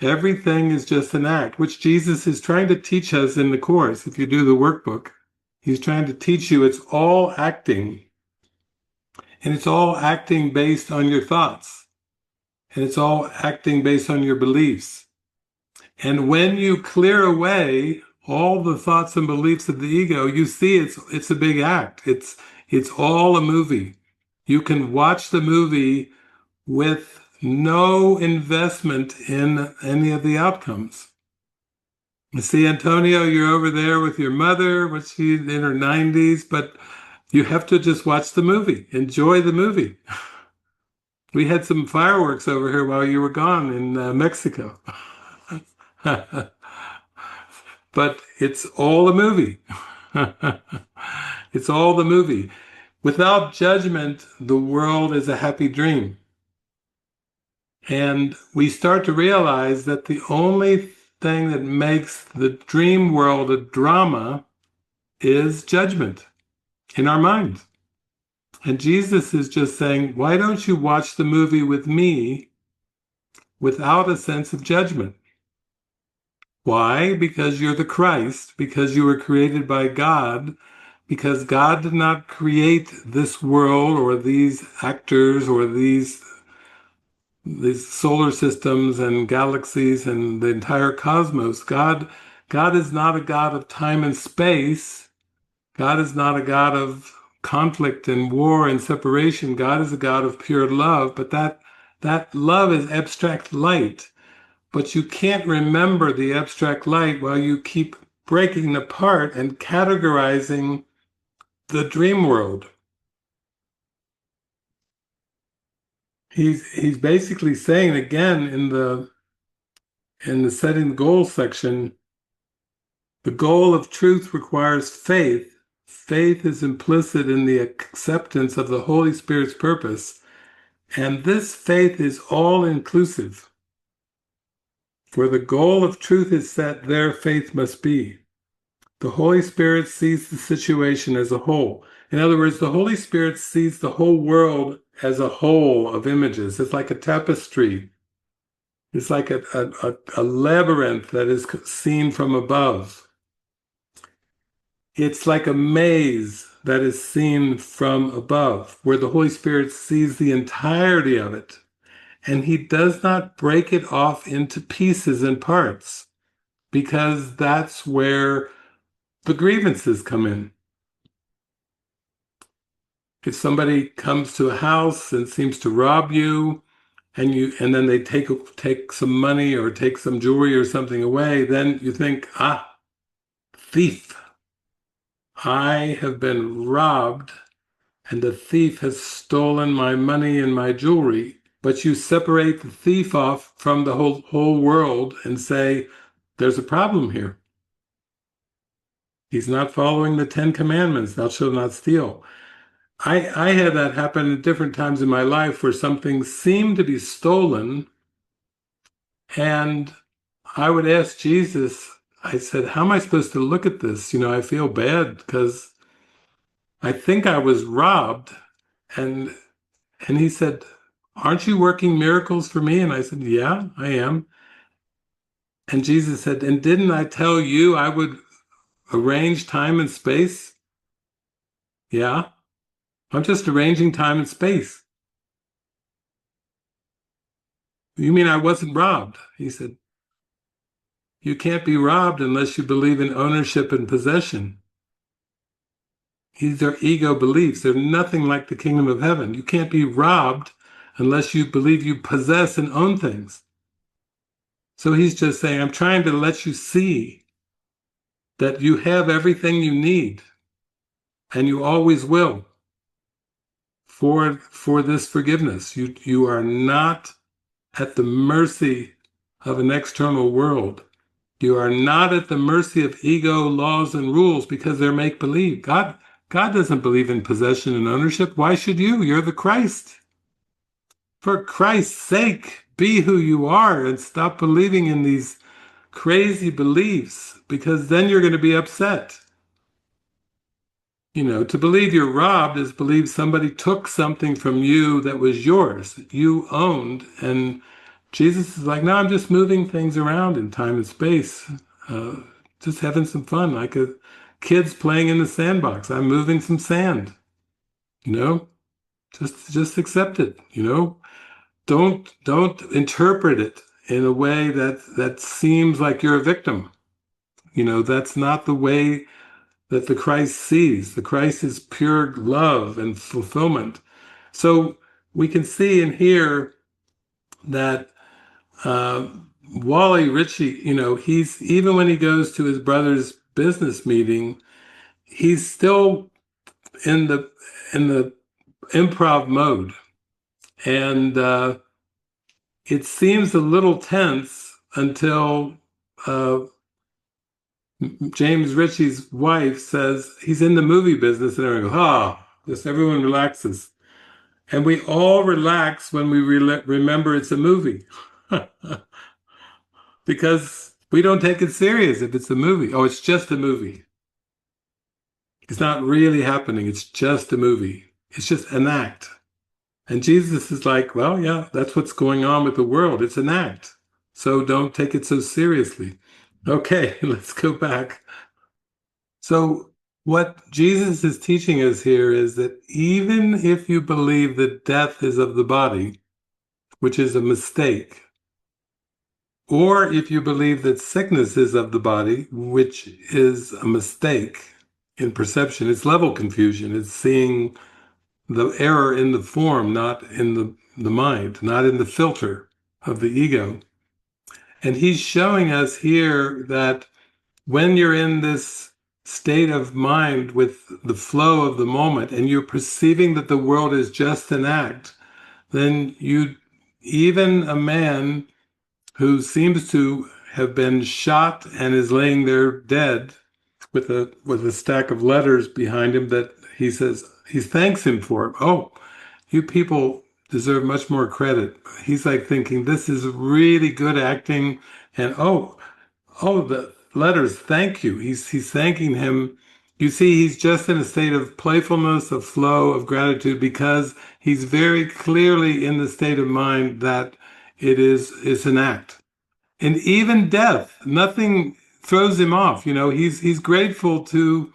S1: everything is just an act, which Jesus is trying to teach us in the Course. If you do the workbook, he's trying to teach you it's all acting. And it's all acting based on your thoughts. And it's all acting based on your beliefs. And when you clear away all the thoughts and beliefs of the ego, you see it's a big act. It's all a movie. You can watch the movie with no investment in any of the outcomes. You see, Antonio, you're over there with your mother, she's in her 90s, but you have to just watch the movie, enjoy the movie. We had some fireworks over here while you were gone in Mexico. but it's all a movie. It's all the movie. Without judgment, the world is a happy dream. And we start to realize that the only thing that makes the dream world a drama is judgment in our minds. And Jesus is just saying, why don't you watch the movie with me without a sense of judgment? Why? Because you're the Christ, because you were created by God, because God did not create this world or these actors or these solar systems and galaxies and the entire cosmos. God is not a God of time and space. God is not a God of conflict and war and separation. God is a God of pure love, but that love is abstract light. But you can't remember the abstract light while you keep breaking it apart and categorizing the dream world. He's basically saying again in the setting goal section, the goal of truth requires faith. Faith is implicit in the acceptance of the Holy Spirit's purpose, and this faith is all inclusive. For the goal of truth is set, there faith must be. The Holy Spirit sees the situation as a whole. In other words, the Holy Spirit sees the whole world as a whole of images. It's like a tapestry. It's like a labyrinth that is seen from above. It's like a maze that is seen from above, where the Holy Spirit sees the entirety of it. And he does not break it off into pieces and parts, because that's where the grievances come in. If somebody comes to a house and seems to rob you, and then they take some money or take some jewelry or something away, then you think, thief. I have been robbed, and the thief has stolen my money and my jewelry. But you separate the thief off from the whole world and say, there's a problem here. He's not following the 10 Commandments. Thou shalt not steal. I had that happen at different times in my life where something seemed to be stolen, and I would ask Jesus, I said, how am I supposed to look at this? I feel bad because I think I was robbed. And he said, aren't you working miracles for me? And I said, yeah, I am. And Jesus said, and didn't I tell you I would arrange time and space? Yeah, I'm just arranging time and space. You mean I wasn't robbed? He said, you can't be robbed unless you believe in ownership and possession. These are ego beliefs. They're nothing like the kingdom of heaven. You can't be robbed unless you believe you possess and own things. So he's just saying, I'm trying to let you see that you have everything you need, and you always will, for this forgiveness. You are not at the mercy of an external world. You are not at the mercy of ego, laws, and rules because they're make-believe. God doesn't believe in possession and ownership. Why should you? You're the Christ. For Christ's sake, be who you are and stop believing in these crazy beliefs, because then you're going to be upset. To believe you're robbed is believe somebody took something from you that was yours, that you owned. And Jesus is like, no, I'm just moving things around in time and space, just having some fun, like kids playing in the sandbox. I'm moving some sand, just accept it, Don't interpret it in a way that seems like you're a victim. That's not the way that the Christ sees. The Christ is pure love and fulfillment. So we can see and hear that Wally Ritchie, he's, even when he goes to his brother's business meeting, he's still in the improv mode, and it seems a little tense until James Ritchie's wife says he's in the movie business, and everyone goes, ah, just everyone relaxes. And we all relax when we remember it's a movie because we don't take it serious if it's a movie. Oh, it's just a movie. It's not really happening. It's just a movie. It's just an act. And Jesus is like, well, yeah, that's what's going on with the world. It's an act. So don't take it so seriously. Okay, let's go back. So, what Jesus is teaching us here is that even if you believe that death is of the body, which is a mistake, or if you believe that sickness is of the body, which is a mistake in perception, it's level confusion. It's seeing the error in the form, not in the mind, not in the filter of the ego. And he's showing us here that when you're in this state of mind with the flow of the moment and you're perceiving that the world is just an act, then even a man who seems to have been shot and is laying there dead with a stack of letters behind him that he says he thanks him for. Oh, you people deserve much more credit. He's like thinking this is really good acting, and oh, the letters, thank you. He's thanking him. You see, he's just in a state of playfulness, of flow, of gratitude, because he's very clearly in the state of mind that it's an act. And even death, nothing throws him off. He's grateful to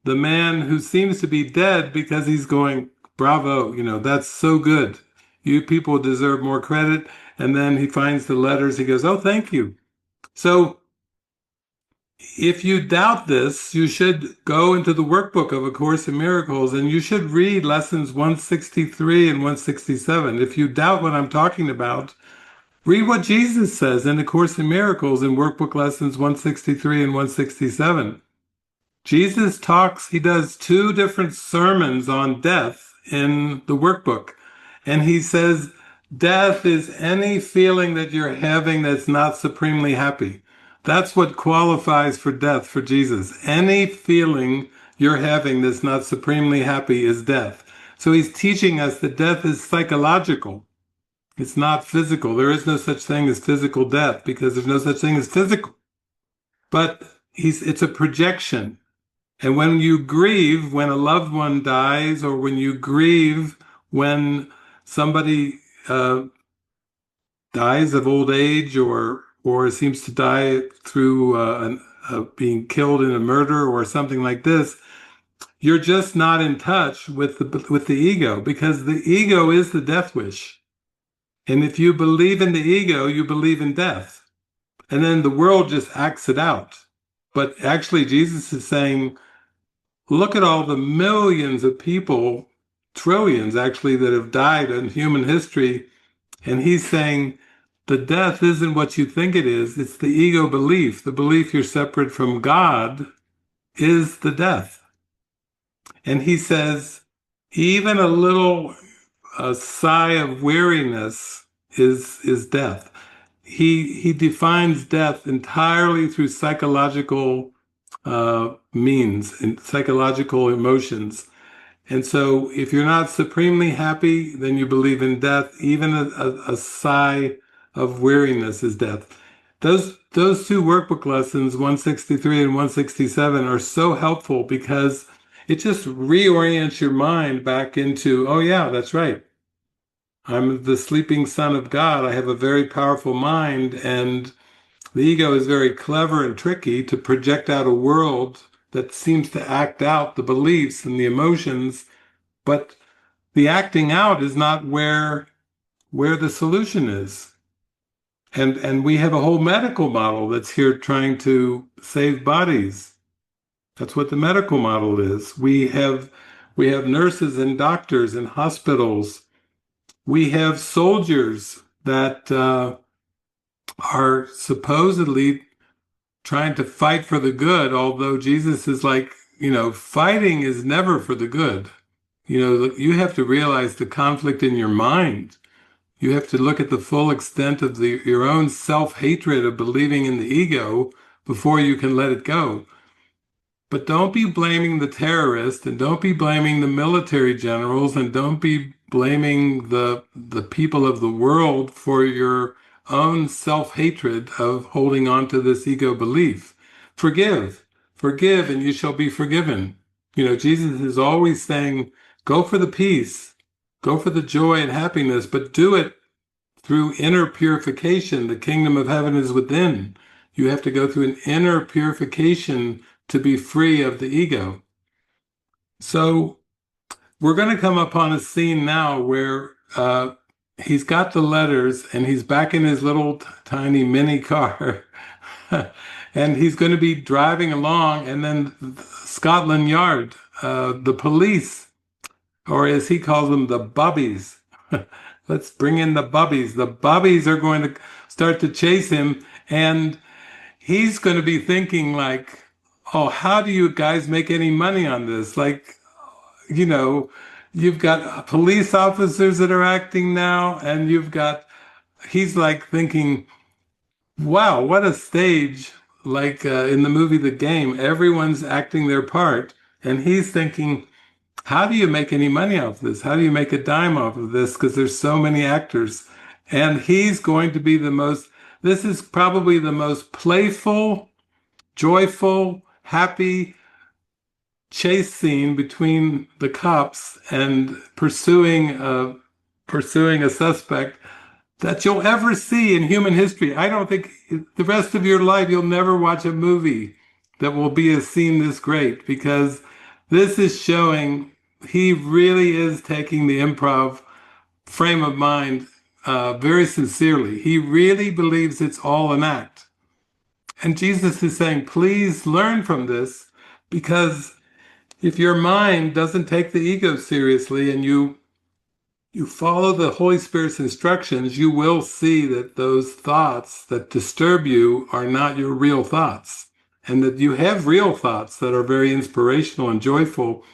S1: the man who seems to be dead because he's going, bravo, that's so good. You people deserve more credit. And then he finds the letters. He goes, oh, thank you. So if you doubt this, you should go into the workbook of A Course in Miracles and you should read lessons 163 and 167. If you doubt what I'm talking about, read what Jesus says in A Course in Miracles in workbook lessons 163 and 167. Jesus he does two different sermons on death in the workbook. And he says, death is any feeling that you're having that's not supremely happy. That's what qualifies for death for Jesus. Any feeling you're having that's not supremely happy is death. So he's teaching us that death is psychological. It's not physical. There is no such thing as physical death because there's no such thing as physical. But it's a projection. And when you grieve, when a loved one dies, or when you grieve when somebody dies of old age, or seems to die through being killed in a murder or something like this, you're just not in touch with the ego, because the ego is the death wish. And if you believe in the ego, you believe in death. And then the world just acts it out. But actually, Jesus is saying, look at all the millions of people, trillions actually, that have died in human history. And he's saying the death isn't what you think it is. It's the ego belief. The belief you're separate from God is the death. And he says, even a little sigh of weariness is death. He defines death entirely through psychological means and psychological emotions. And so if you're not supremely happy, then you believe in death. Even a sigh of weariness is death. Those two workbook lessons, 163 and 167, are so helpful because it just reorients your mind back into, oh yeah, that's right. I'm the sleeping son of God. I have a very powerful mind, and the ego is very clever and tricky to project out a world that seems to act out the beliefs and the emotions, but the acting out is not where the solution is. And we have a whole medical model that's here trying to save bodies. That's what the medical model is. We have nurses and doctors in hospitals. We have soldiers that are supposedly trying to fight for the good, although Jesus is like, fighting is never for the good. You have to realize the conflict in your mind. You have to look at the full extent of your own self-hatred of believing in the ego before you can let it go. But don't be blaming the terrorists, and don't be blaming the military generals, and don't be blaming the people of the world for your own self-hatred of holding on to this ego belief. Forgive, forgive, and you shall be forgiven. Jesus is always saying, go for the peace, go for the joy and happiness, but do it through inner purification. The kingdom of heaven is within. You have to go through an inner purification to be free of the ego. So we're going to come upon a scene now where he's got the letters and he's back in his little tiny mini car. And he's going to be driving along, and then Scotland Yard, the police, or as he calls them, the bubbies. Let's bring in the bubbies. The bubbies are going to start to chase him, and he's going to be thinking like, oh, how do you guys make any money on this? Like, you've got police officers that are acting now, and he's like thinking, wow, what a stage. Like in the movie The Game, everyone's acting their part, and he's thinking, how do you make any money off this? How do you make a dime off of this? Because there's so many actors. And he's going to be this is probably the most playful, joyful, happy chase scene between the cops and pursuing a suspect that you'll ever see in human history. I don't think the rest of your life you'll never watch a movie that will be a scene this great, because this is showing he really is taking the improv frame of mind very sincerely. He really believes it's all an act. And Jesus is saying, please learn from this, because if your mind doesn't take the ego seriously and you follow the Holy Spirit's instructions, you will see that those thoughts that disturb you are not your real thoughts, and that you have real thoughts that are very inspirational and joyful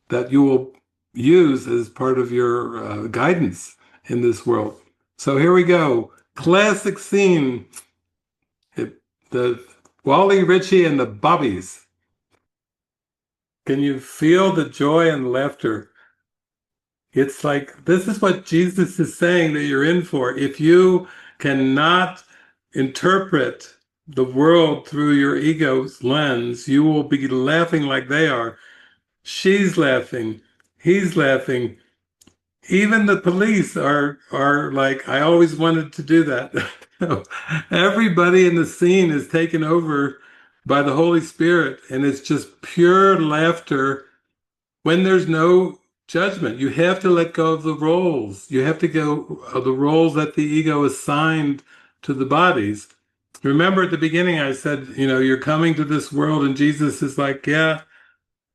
S1: that you will use as part of your guidance in this world. So here we go. Classic scene. The Wally Ritchie and the Bobbies. Can you feel the joy and laughter? It's like, this is what Jesus is saying that you're in for. If you cannot interpret the world through your ego's lens, you will be laughing like they are. She's laughing. He's laughing. Even the police are like, I always wanted to do that. Everybody in the scene is taken over by the Holy Spirit, and it's just pure laughter when there's no judgment. You have to let go of the roles. You have to go of the roles that the ego assigned to the bodies. Remember at the beginning I said, you're coming to this world, and Jesus is like, yeah,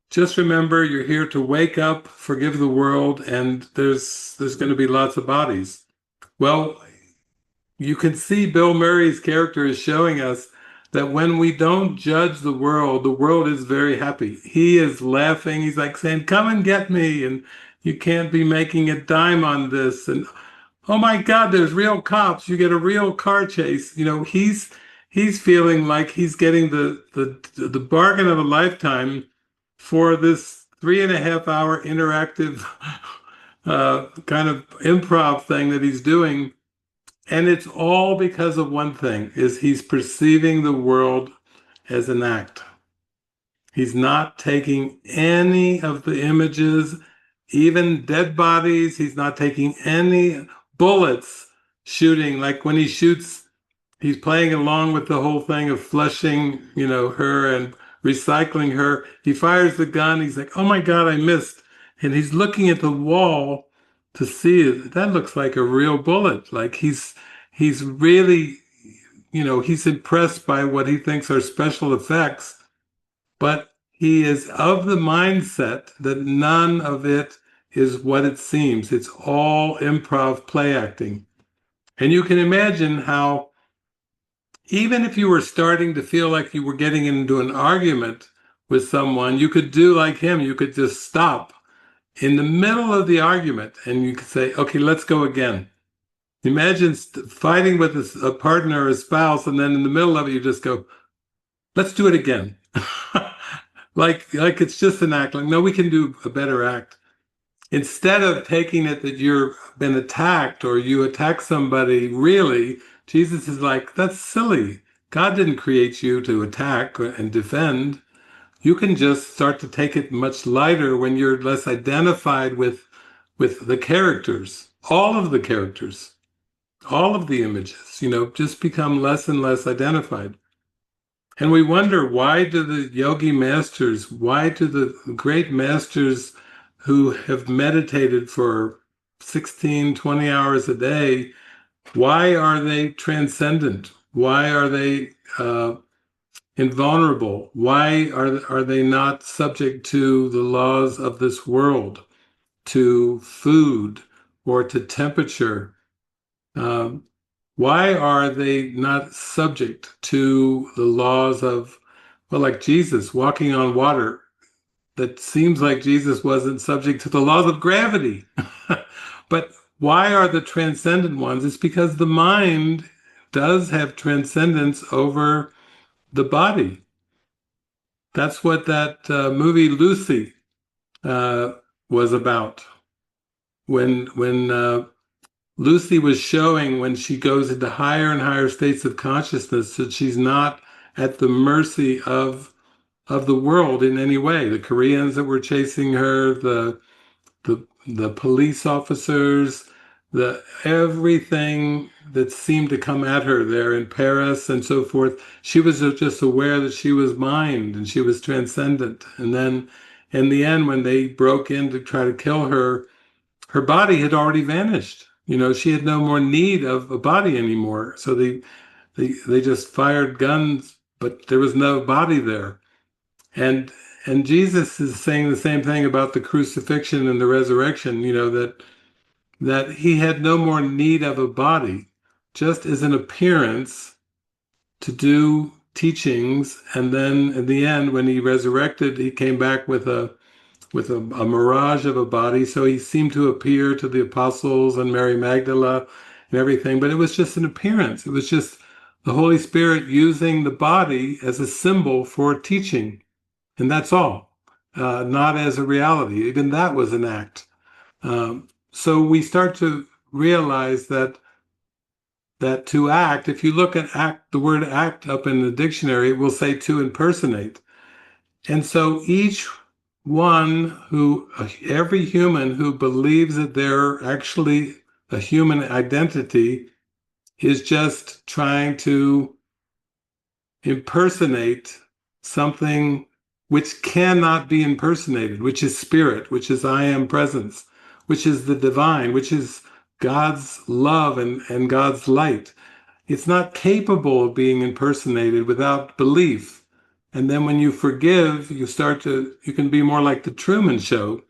S1: just remember you're here to wake up, forgive the world, and there's going to be lots of bodies. Well, you can see Bill Murray's character is showing us that when we don't judge the world is very happy. He is laughing. He's like saying, come and get me. And you can't be making a dime on this. And oh my God, there's real cops. You get a real car chase. He's feeling like he's getting the bargain of a lifetime for this 3.5 hour interactive kind of improv thing that he's doing. And it's all because of one thing, is he's perceiving the world as an act. He's not taking any of the images, even dead bodies. He's not taking any bullets shooting. Like when he shoots, he's playing along with the whole thing of flushing, her and recycling her. He fires the gun. He's like, oh my God, I missed. And he's looking at the wall to see it. That looks like a real bullet. Like he's really, he's impressed by what he thinks are special effects, but he is of the mindset that none of it is what it seems. It's all improv play acting. And you can imagine how, even if you were starting to feel like you were getting into an argument with someone, you could do like him. You could just stop in the middle of the argument and you could say, okay, let's go again. Imagine fighting with a partner or a spouse, and then in the middle of it, you just go, let's do it again. Like it's just an act. Like, no, we can do a better act. Instead of taking it that you've been attacked or you attack somebody, really, Jesus is like, that's silly. God didn't create you to attack and defend. You can just start to take it much lighter when you're less identified with the characters, all of the characters, all of the images, just become less and less identified. And we wonder, why do the yogi masters, why do the great masters who have meditated for 16, 20 hours a day, why are they transcendent? Why are they invulnerable? Why are they not subject to the laws of this world, to food or to temperature? Um, why are they not subject to the laws of, well, like Jesus walking on water? That seems like Jesus wasn't subject to the laws of gravity. But why are the transcendent ones? It's because the mind does have transcendence over the body. That's what that movie Lucy uh, was about. When Lucy was showing, when she goes into higher and higher states of consciousness, that she's not at the mercy of the world in any way. The Koreans that were chasing her, the police officers, the everything that seemed to come at her there in Paris and so forth. She was just aware that she was mind and she was transcendent. And then in the end, when they broke in to try to kill her, her body had already vanished. She had no more need of a body anymore. So they just fired guns, but there was no body there. And Jesus is saying the same thing about the crucifixion and the resurrection, that he had no more need of a body, just as an appearance to do teachings. And then in the end, when he resurrected, he came back with a mirage of a body. So he seemed to appear to the apostles and Mary Magdala and everything, but it was just an appearance. It was just the Holy Spirit using the body as a symbol for teaching. And that's all, not as a reality. Even that was an act. So we start to realize that to act, if you look at act, the word act up in the dictionary, it will say to impersonate. And so every human who believes that they're actually a human identity is just trying to impersonate something which cannot be impersonated, which is spirit, which is I am presence, which is the divine, which is God's love and God's light. It's not capable of being impersonated without belief. And then when you forgive, you can be more like the Truman Show.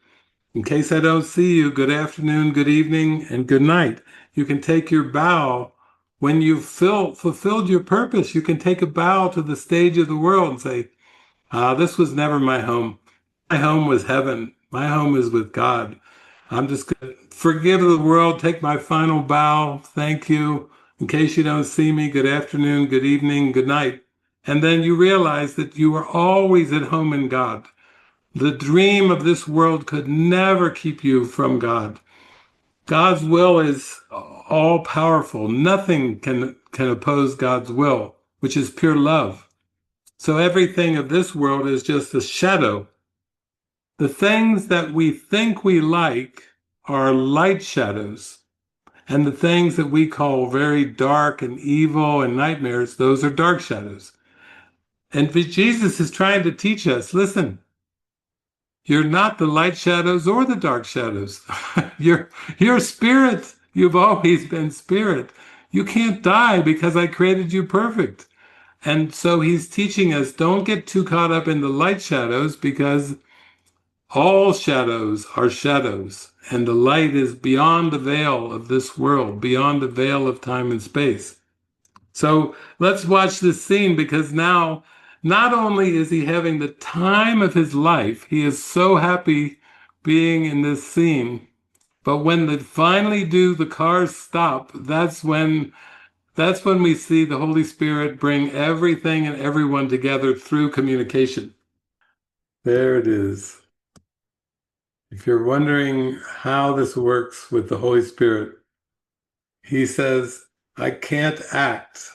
S1: In case I don't see you, good afternoon, good evening, and good night. You can take your bow. When you've fulfilled your purpose, you can take a bow to the stage of the world and say, this was never my home. My home was heaven. My home is with God. I'm just going to forgive the world, take my final bow. Thank you. In case you don't see me, good afternoon, good evening, good night. And then you realize that you are always at home in God. The dream of this world could never keep you from God. God's will is all powerful. Nothing can oppose God's will, which is pure love. So everything of this world is just a shadow. The things that we think we like are light shadows. And the things that we call very dark and evil and nightmares, those are dark shadows. And Jesus is trying to teach us, listen, you're not the light shadows or the dark shadows. you're spirit. You've always been spirit. You can't die because I created you perfect. And so he's teaching us, don't get too caught up in the light shadows, because all shadows are shadows. And the light is beyond the veil of this world, beyond the veil of time and space. So let's watch this scene, because now not only is he having the time of his life, he is so happy being in this scene, but when they finally do the cars stop, that's when That's when we see the Holy Spirit bring everything and everyone together through communication. There it is. If you're wondering how this works with the Holy Spirit, he says, I can't act.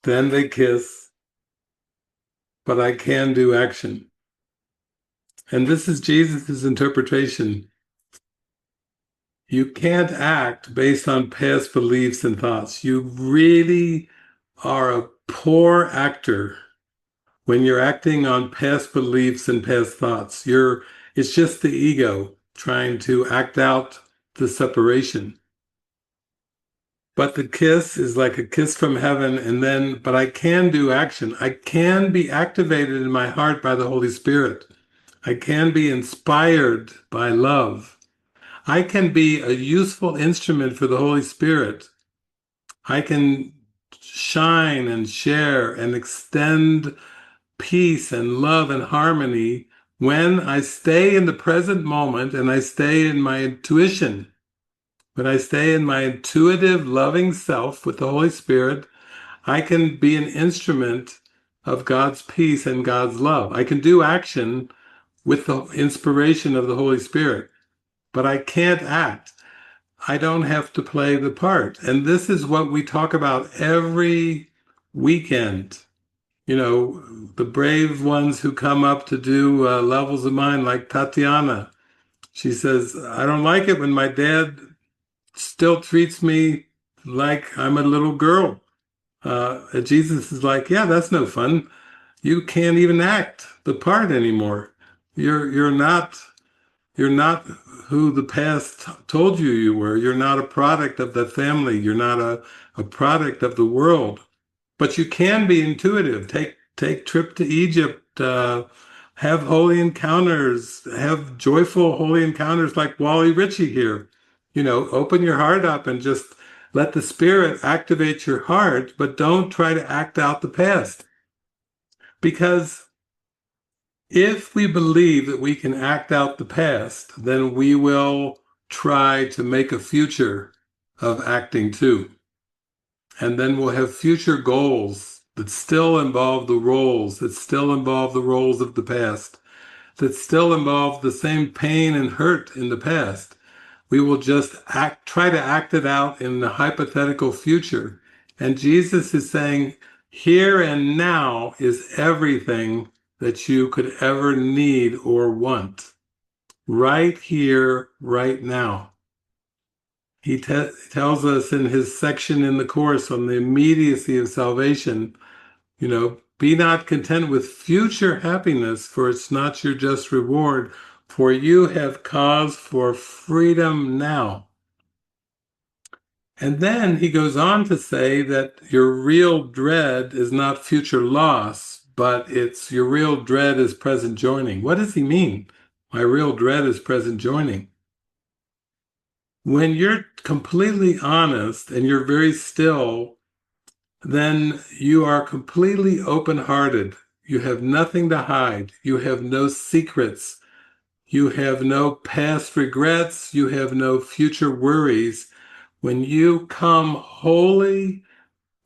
S1: Then they kiss, but I can do action. And this is Jesus' interpretation. You can't act based on past beliefs and thoughts. You really are a poor actor when you're acting on past beliefs and past thoughts. It's just the ego trying to act out the separation. But the kiss is like a kiss from heaven, but I can do action. I can be activated in my heart by the Holy Spirit. I can be inspired by love. I can be a useful instrument for the Holy Spirit. I can shine and share and extend peace and love and harmony when I stay in the present moment and I stay in my intuition. When I stay in my intuitive, loving self with the Holy Spirit, I can be an instrument of God's peace and God's love. I can do action with the inspiration of the Holy Spirit, but I can't act. I don't have to play the part. And this is what we talk about every weekend. You know, the brave ones who come up to do levels of mind, like Tatiana. She says, I don't like it when my dad still treats me like I'm a little girl. And Jesus is like, yeah, that's no fun. You can't even act the part anymore. You're not you're not who the past told you you were. You're not a product of the family. You're not a product of the world. But you can be intuitive. Take trip to Egypt. Have holy encounters. Have joyful holy encounters like Wally Ritchie here. You know, open your heart up and just let the Spirit activate your heart, but don't try to act out the past. Because if we believe that we can act out the past, then we will try to make a future of acting too. And then we'll have future goals that still involve the roles, that still involve the roles of the past, that still involve the same pain and hurt in the past. We will just try to act it out in the hypothetical future. And Jesus is saying, here and now is everything that you could ever need or want. Right here, right now. He tells us in his section in the Course on the immediacy of salvation, be not content with future happiness, for it's not your just reward, for you have cause for freedom now. And then he goes on to say that your real dread is not future loss, but it's your real dread is present joining. What does he mean? My real dread is present joining. When you're completely honest and you're very still, then you are completely open-hearted. You have nothing to hide. You have no secrets. You have no past regrets. You have no future worries. When you come wholly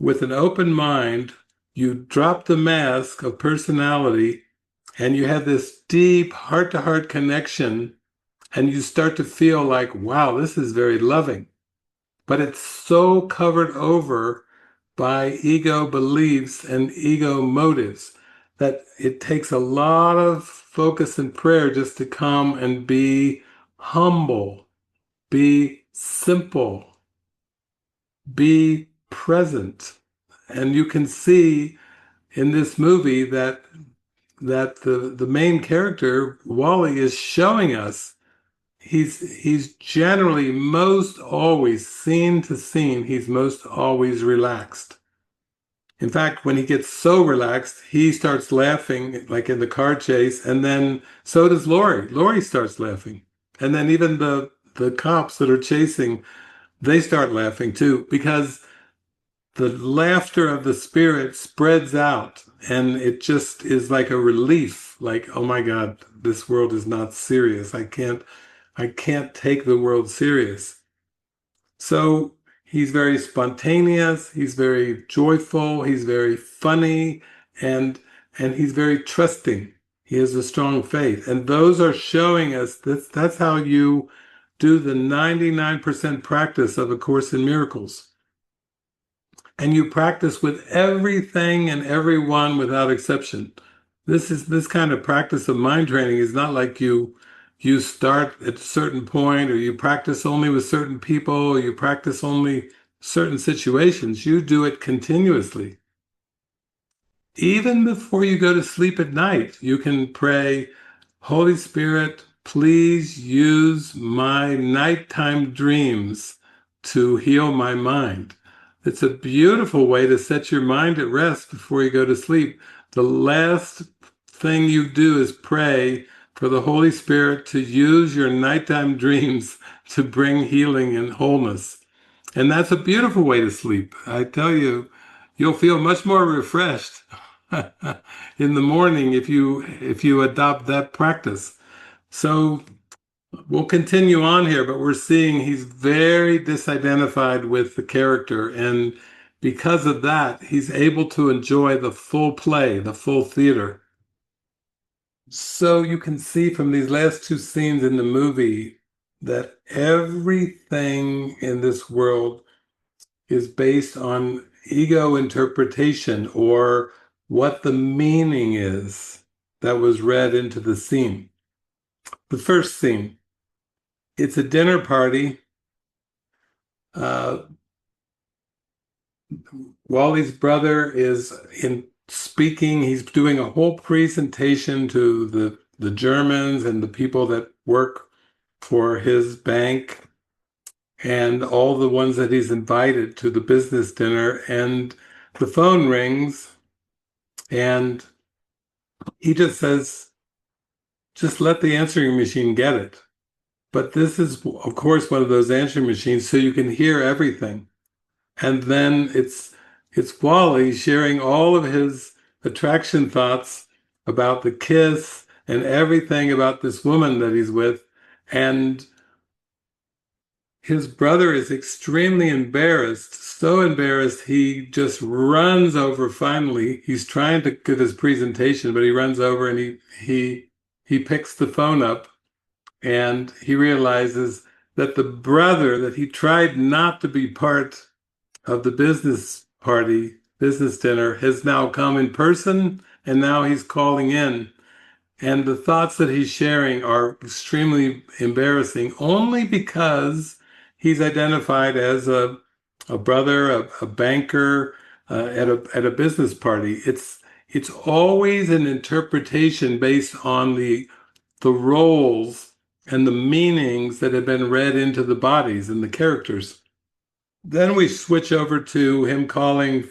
S1: with an open mind, you drop the mask of personality and you have this deep heart-to-heart connection, and you start to feel like, wow, this is very loving. But it's so covered over by ego beliefs and ego motives that it takes a lot of focus and prayer just to come and be humble, be simple, be present. And you can see in this movie that the main character, Wally, is showing us he's generally most always, scene to scene, he's most always relaxed. In fact, when he gets so relaxed, he starts laughing, like in the car chase, and then so does Lori. Lori starts laughing. And then even the cops that are chasing, they start laughing too, because the laughter of the Spirit spreads out, and it just is like a relief, like, oh my God, this world is not serious. I can't take the world serious. So He's very spontaneous, he's very joyful, he's very funny, and he's very trusting. He has a strong faith. And those are showing us that's how you do the 99% practice of A Course in Miracles. And you practice with everything and everyone without exception. This kind of practice of mind training is not like you start at a certain point, or you practice only with certain people, or you practice only certain situations. You do it continuously. Even before you go to sleep at night, you can pray, Holy Spirit, please use my nighttime dreams to heal my mind. It's a beautiful way to set your mind at rest before you go to sleep. The last thing you do is pray for the Holy Spirit to use your nighttime dreams to bring healing and wholeness. And that's a beautiful way to sleep. I tell you, you'll feel much more refreshed in the morning if you adopt that practice. So we'll continue on here, but we're seeing he's very disidentified with the character, and because of that, he's able to enjoy the full play, the full theater. So you can see from these last two scenes in the movie that everything in this world is based on ego interpretation, or what the meaning is that was read into the scene. The first scene, it's a dinner party. Wally's brother is in speaking. He's doing a whole presentation to the Germans and the people that work for his bank, and all the ones that he's invited to the business dinner. And the phone rings, and he just says, just let the answering machine get it. But this is, of course, one of those answering machines, so you can hear everything. And then it's Wally sharing all of his attraction thoughts about the kiss and everything about this woman that he's with. And his brother is extremely embarrassed, so embarrassed he just runs over finally. He's trying to get his presentation, but he runs over and he picks the phone up, and he realizes that the brother that he tried not to be part of the business dinner, has now come in person, and now he's calling in. And the thoughts that he's sharing are extremely embarrassing, only because he's identified as a brother, a banker at a business party. It's always an interpretation based on the roles and the meanings that have been read into the bodies and the characters. Then we switch over to him calling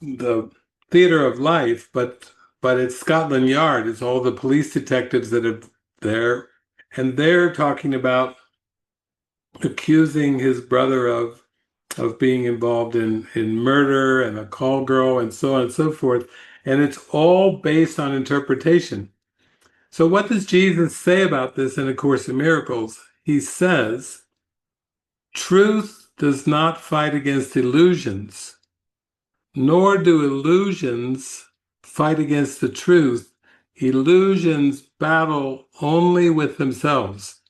S1: the theater of life, but it's Scotland Yard. It's all the police detectives that are there, and they're talking about accusing his brother of being involved in murder and a call girl and so on and so forth. And it's all based on interpretation. So what does Jesus say about this in A Course in Miracles? He says, truth does not fight against illusions, nor do illusions fight against the truth. Illusions battle only with themselves.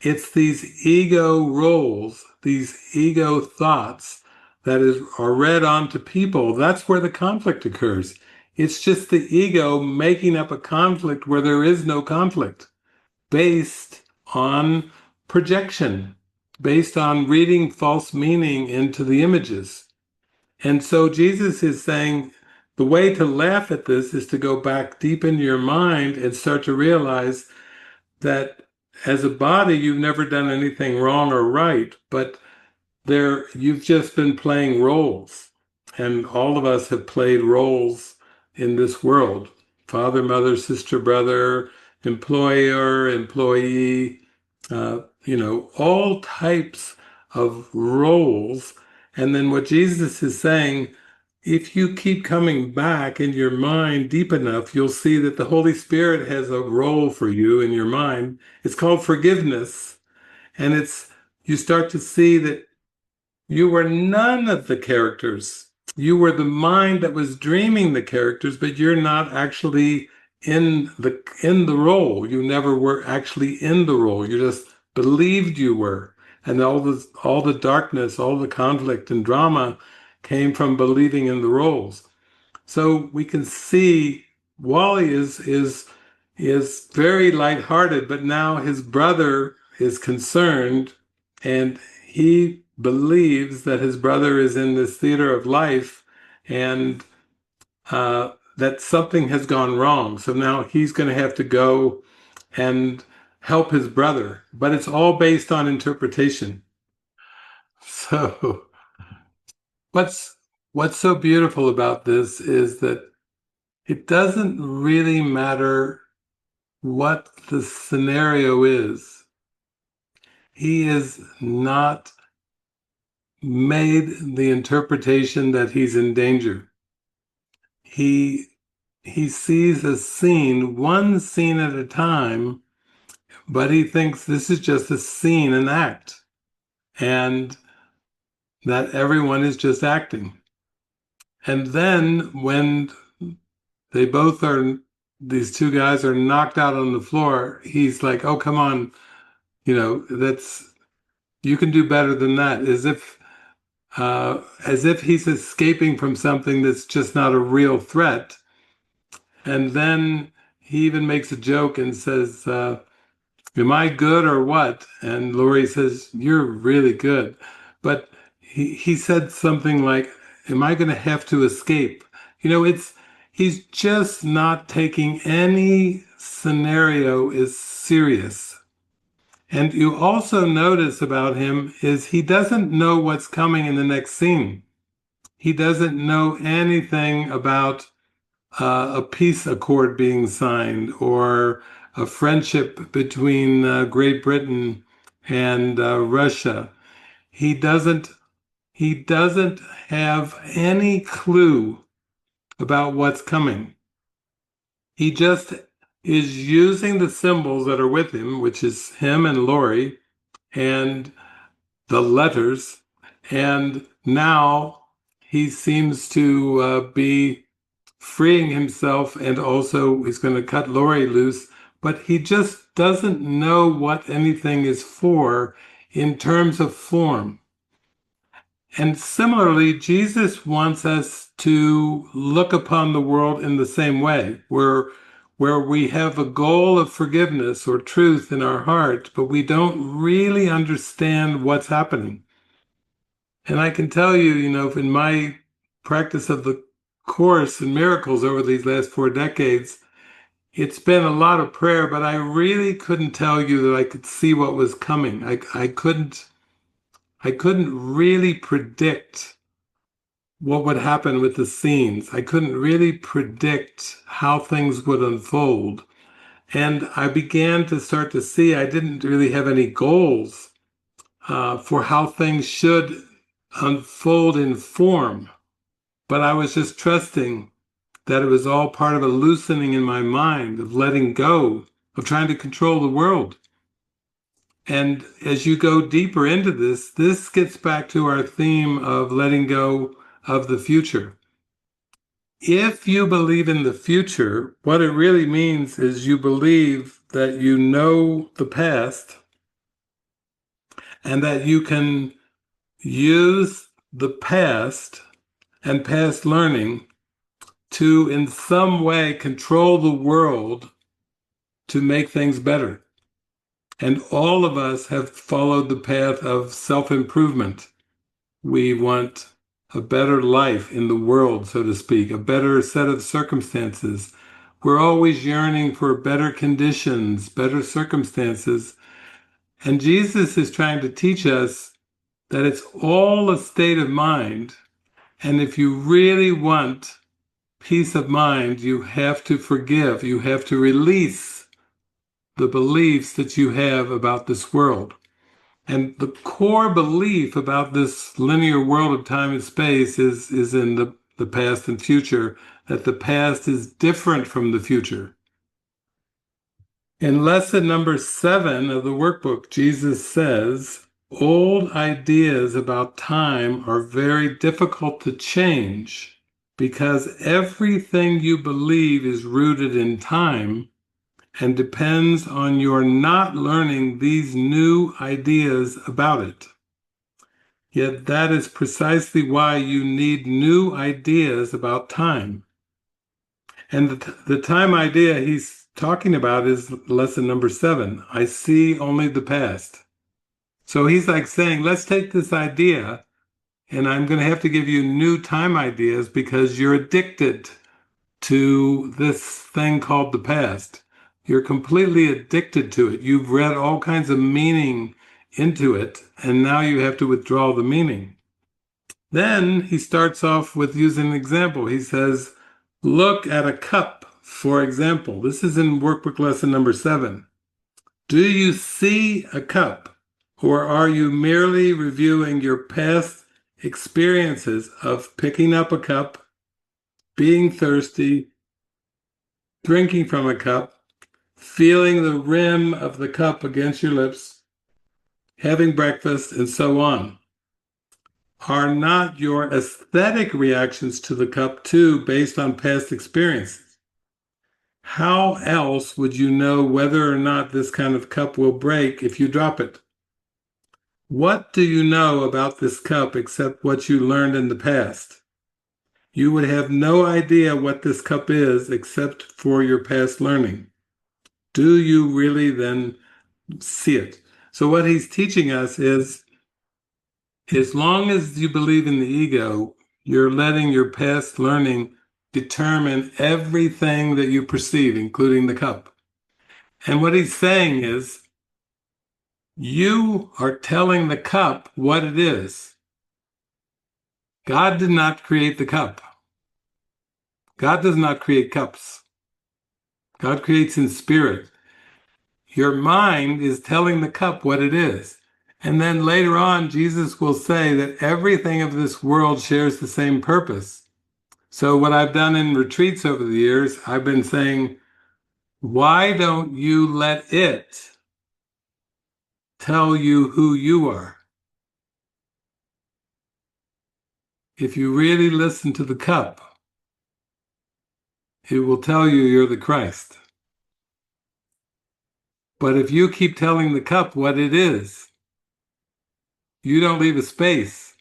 S1: It's these ego roles, these ego thoughts that are read onto people. That's where the conflict occurs. It's just the ego making up a conflict where there is no conflict, based on projection, based on reading false meaning into the images. And so Jesus is saying the way to laugh at this is to go back deep into your mind and start to realize that as a body, you've never done anything wrong or right, but you've just been playing roles. And all of us have played roles in this world: father, mother, sister, brother, employer, employee, all types of roles. And then what Jesus is saying, if you keep coming back in your mind deep enough, you'll see that the Holy Spirit has a role for you in your mind. It's called forgiveness. And you start to see that You were none of the characters. You were the mind that was dreaming the characters, but you're not actually in the role. You never were actually in the role. You just believed you were. And all the darkness, all the conflict and drama came from believing in the roles. So we can see Wally is very lighthearted, but now his brother is concerned, and he believes that his brother is in this theater of life, and that something has gone wrong. So now he's going to have to go and help his brother, but it's all based on interpretation. So what's what's so beautiful about this is that it doesn't really matter what the scenario is. He is not made the interpretation that he's in danger. He he sees a scene, one scene at a time, but he thinks this is just a scene, an act, and that everyone is just acting. And then when they both are, these two guys are knocked out on the floor, he's like, "Oh, come on, that's you can do better than that," as if he's escaping from something that's just not a real threat. And then he even makes a joke and says, "Am I good or what?" And Laurie says, "You're really good." But he said something like, "Am I going to have to escape?" He's just not taking any scenario as serious. And you also notice about him is he doesn't know what's coming in the next scene. He doesn't know anything about a peace accord being signed or a friendship between Great Britain and Russia. He doesn't he doesn't have any clue about what's coming. He just is using the symbols that are with him, which is him and Laurie, and the letters, and now he seems to be freeing himself, and also he's going to cut Laurie loose, but he just doesn't know what anything is for in terms of form. And similarly, Jesus wants us to look upon the world in the same way, where we have a goal of forgiveness or truth in our heart, but we don't really understand what's happening. And I can tell you, in my practice of the Course in Miracles over these last 4 decades, it's been a lot of prayer, but I really couldn't tell you that I could see what was coming. I couldn't really predict what would happen with the scenes. I couldn't really predict how things would unfold. And I began to start to see I didn't really have any goals for how things should unfold in form, but I was just trusting that it was all part of a loosening in my mind, of letting go, of trying to control the world. And as you go deeper into this gets back to our theme of letting go of the future. If you believe in the future, what it really means is you believe that you know the past and that you can use the past and past learning to, in some way, control the world to make things better. And all of us have followed the path of self-improvement. We want a better life in the world, so to speak, a better set of circumstances. We're always yearning for better conditions, better circumstances. And Jesus is trying to teach us that it's all a state of mind. And if you really want peace of mind, you have to forgive. You have to release the beliefs that you have about this world. And the core belief about this linear world of time and space is in the past and future, that the past is different from the future. In lesson number 7 of the workbook, Jesus says, Old ideas about time are very difficult to change because everything you believe is rooted in time and depends on your not learning these new ideas about it. Yet that is precisely why you need new ideas about time. And the time idea he's talking about is lesson number 7. I see only the past. So he's like saying, let's take this idea, and I'm going to have to give you new time ideas because you're addicted to this thing called the past. You're completely addicted to it. You've read all kinds of meaning into it, and now you have to withdraw the meaning. Then he starts off with using an example. He says, look at a cup, for example. This is in workbook lesson number 7. Do you see a cup, or are you merely reviewing your past experiences of picking up a cup, being thirsty, drinking from a cup, feeling the rim of the cup against your lips, having breakfast, and so on? Are not your aesthetic reactions to the cup too based on past experiences? How else would you know whether or not this kind of cup will break if you drop it? What do you know about this cup except what you learned in the past? You would have no idea what this cup is except for your past learning. Do you really then see it? So what he's teaching us is, as long as you believe in the ego, you're letting your past learning determine everything that you perceive, including the cup. And what he's saying is, you are telling the cup what it is. God did not create the cup. God does not create cups. God creates in spirit. Your mind is telling the cup what it is. And then later on, Jesus will say that everything of this world shares the same purpose. So what I've done in retreats over the years, I've been saying, why don't you let it tell you who you are? If you really listen to the cup, it will tell you you're the Christ. But if you keep telling the cup what it is, you don't leave a space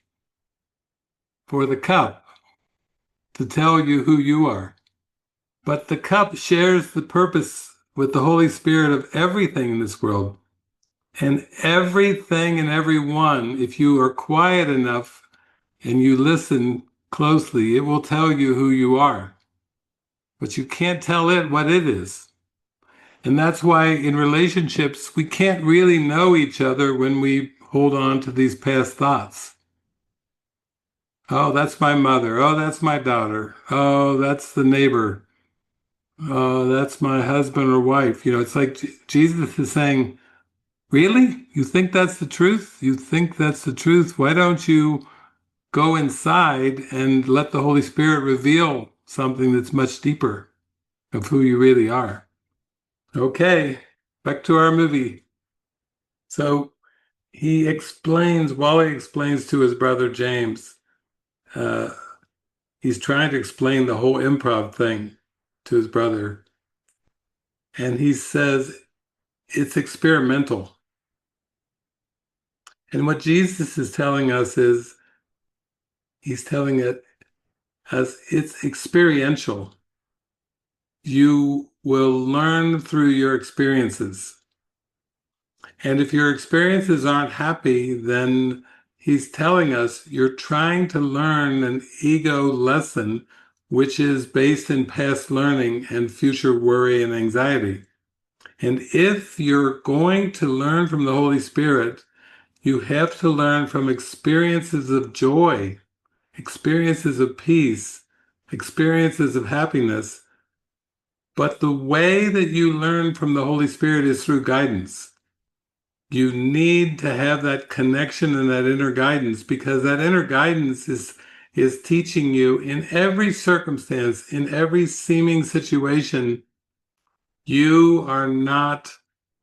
S1: for the cup to tell you who you are. But the cup shares the purpose with the Holy Spirit of everything in this world. And everything and everyone, if you are quiet enough and you listen closely, it will tell you who you are. But you can't tell it what it is. And that's why in relationships, we can't really know each other when we hold on to these past thoughts. Oh, that's my mother. Oh, that's my daughter. Oh, that's the neighbor. Oh, that's my husband or wife. It's like Jesus is saying, really? You think that's the truth? You think that's the truth? Why don't you go inside and let the Holy Spirit reveal something that's much deeper of who you really are? Okay, back to our movie. So Wally explains to his brother James, uh, he's trying to explain the whole improv thing to his brother. And he says, it's experimental. And what Jesus is telling us is, he's telling it as it's experiential. You will learn through your experiences. And if your experiences aren't happy, then he's telling us you're trying to learn an ego lesson, which is based in past learning and future worry and anxiety. And if you're going to learn from the Holy Spirit, you have to learn from experiences of joy, experiences of peace, experiences of happiness. But the way that you learn from the Holy Spirit is through guidance. You need to have that connection and that inner guidance, because that inner guidance is teaching you in every circumstance, in every seeming situation, you are not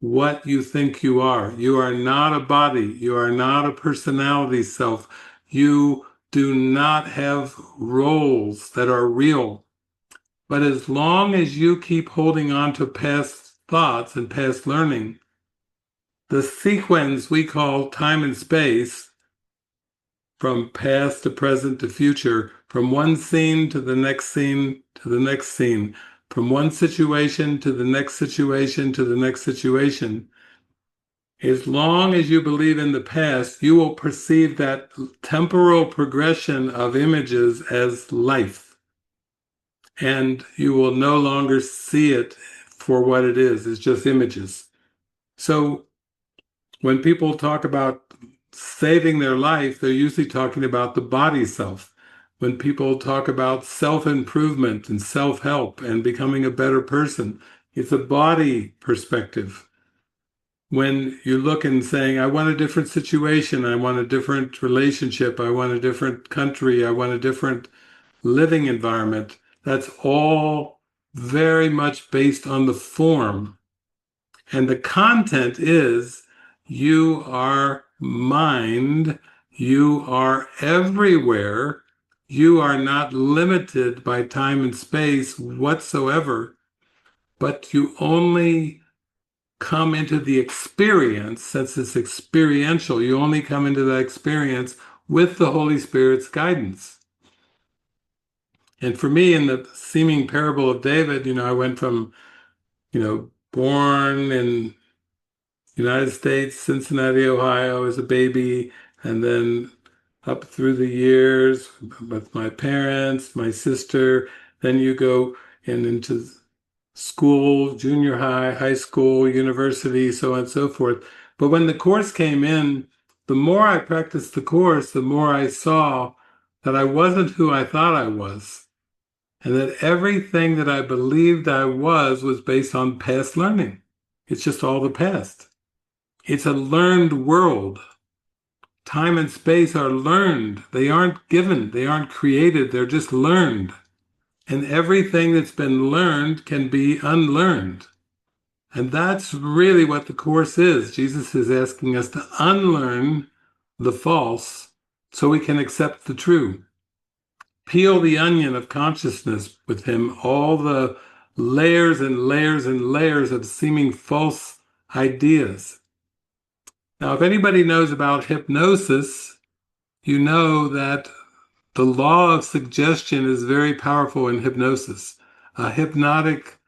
S1: what you think you are. You are not a body. You are not a personality self. You do not have roles that are real. But as long as you keep holding on to past thoughts and past learning, the sequence we call time and space, from past to present to future, from one scene to the next scene to the next scene, from one situation to the next situation to the next situation, as long as you believe in the past, you will perceive that temporal progression of images as life. And you will no longer see it for what it is. It's just images. So when people talk about saving their life, they're usually talking about the body self. When people talk about self-improvement and self-help and becoming a better person, it's a body perspective. When you look and saying, I want a different situation, I want a different relationship, I want a different country, I want a different living environment, that's all very much based on the form. And the content is you are mind, you are everywhere, you are not limited by time and space whatsoever, but you only come into the experience, since it's experiential, you only come into that experience with the Holy Spirit's guidance. And for me, in the seeming parable of David, I went from, born in United States, Cincinnati, Ohio, as a baby, and then up through the years with my parents, my sister. Then you go into school, junior high, high school, university, so on and so forth. But when the course came in, the more I practiced the course, the more I saw that I wasn't who I thought I was, and that everything that I believed I was based on past learning. It's just all the past. It's a learned world. Time and space are learned. They aren't given. They aren't created. They're just learned. And everything that's been learned can be unlearned. And that's really what the Course is. Jesus is asking us to unlearn the false so we can accept the true. Peel the onion of consciousness with him, all the layers and layers and layers of seeming false ideas. Now, if anybody knows about hypnosis, you know that the law of suggestion is very powerful in hypnosis. A hypnotic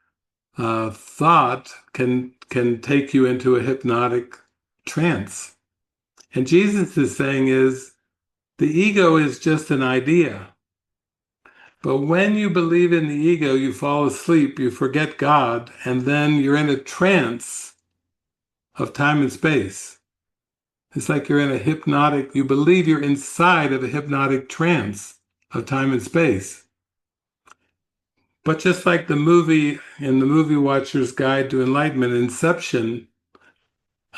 S1: thought can take you into a hypnotic trance. And Jesus is saying is the ego is just an idea. But when you believe in the ego, you fall asleep, you forget God, and then you're in a trance of time and space. It's like you're in a hypnotic, you believe you're inside of a hypnotic trance of time and space. But just like the movie, in the Movie Watcher's Guide to Enlightenment, Inception,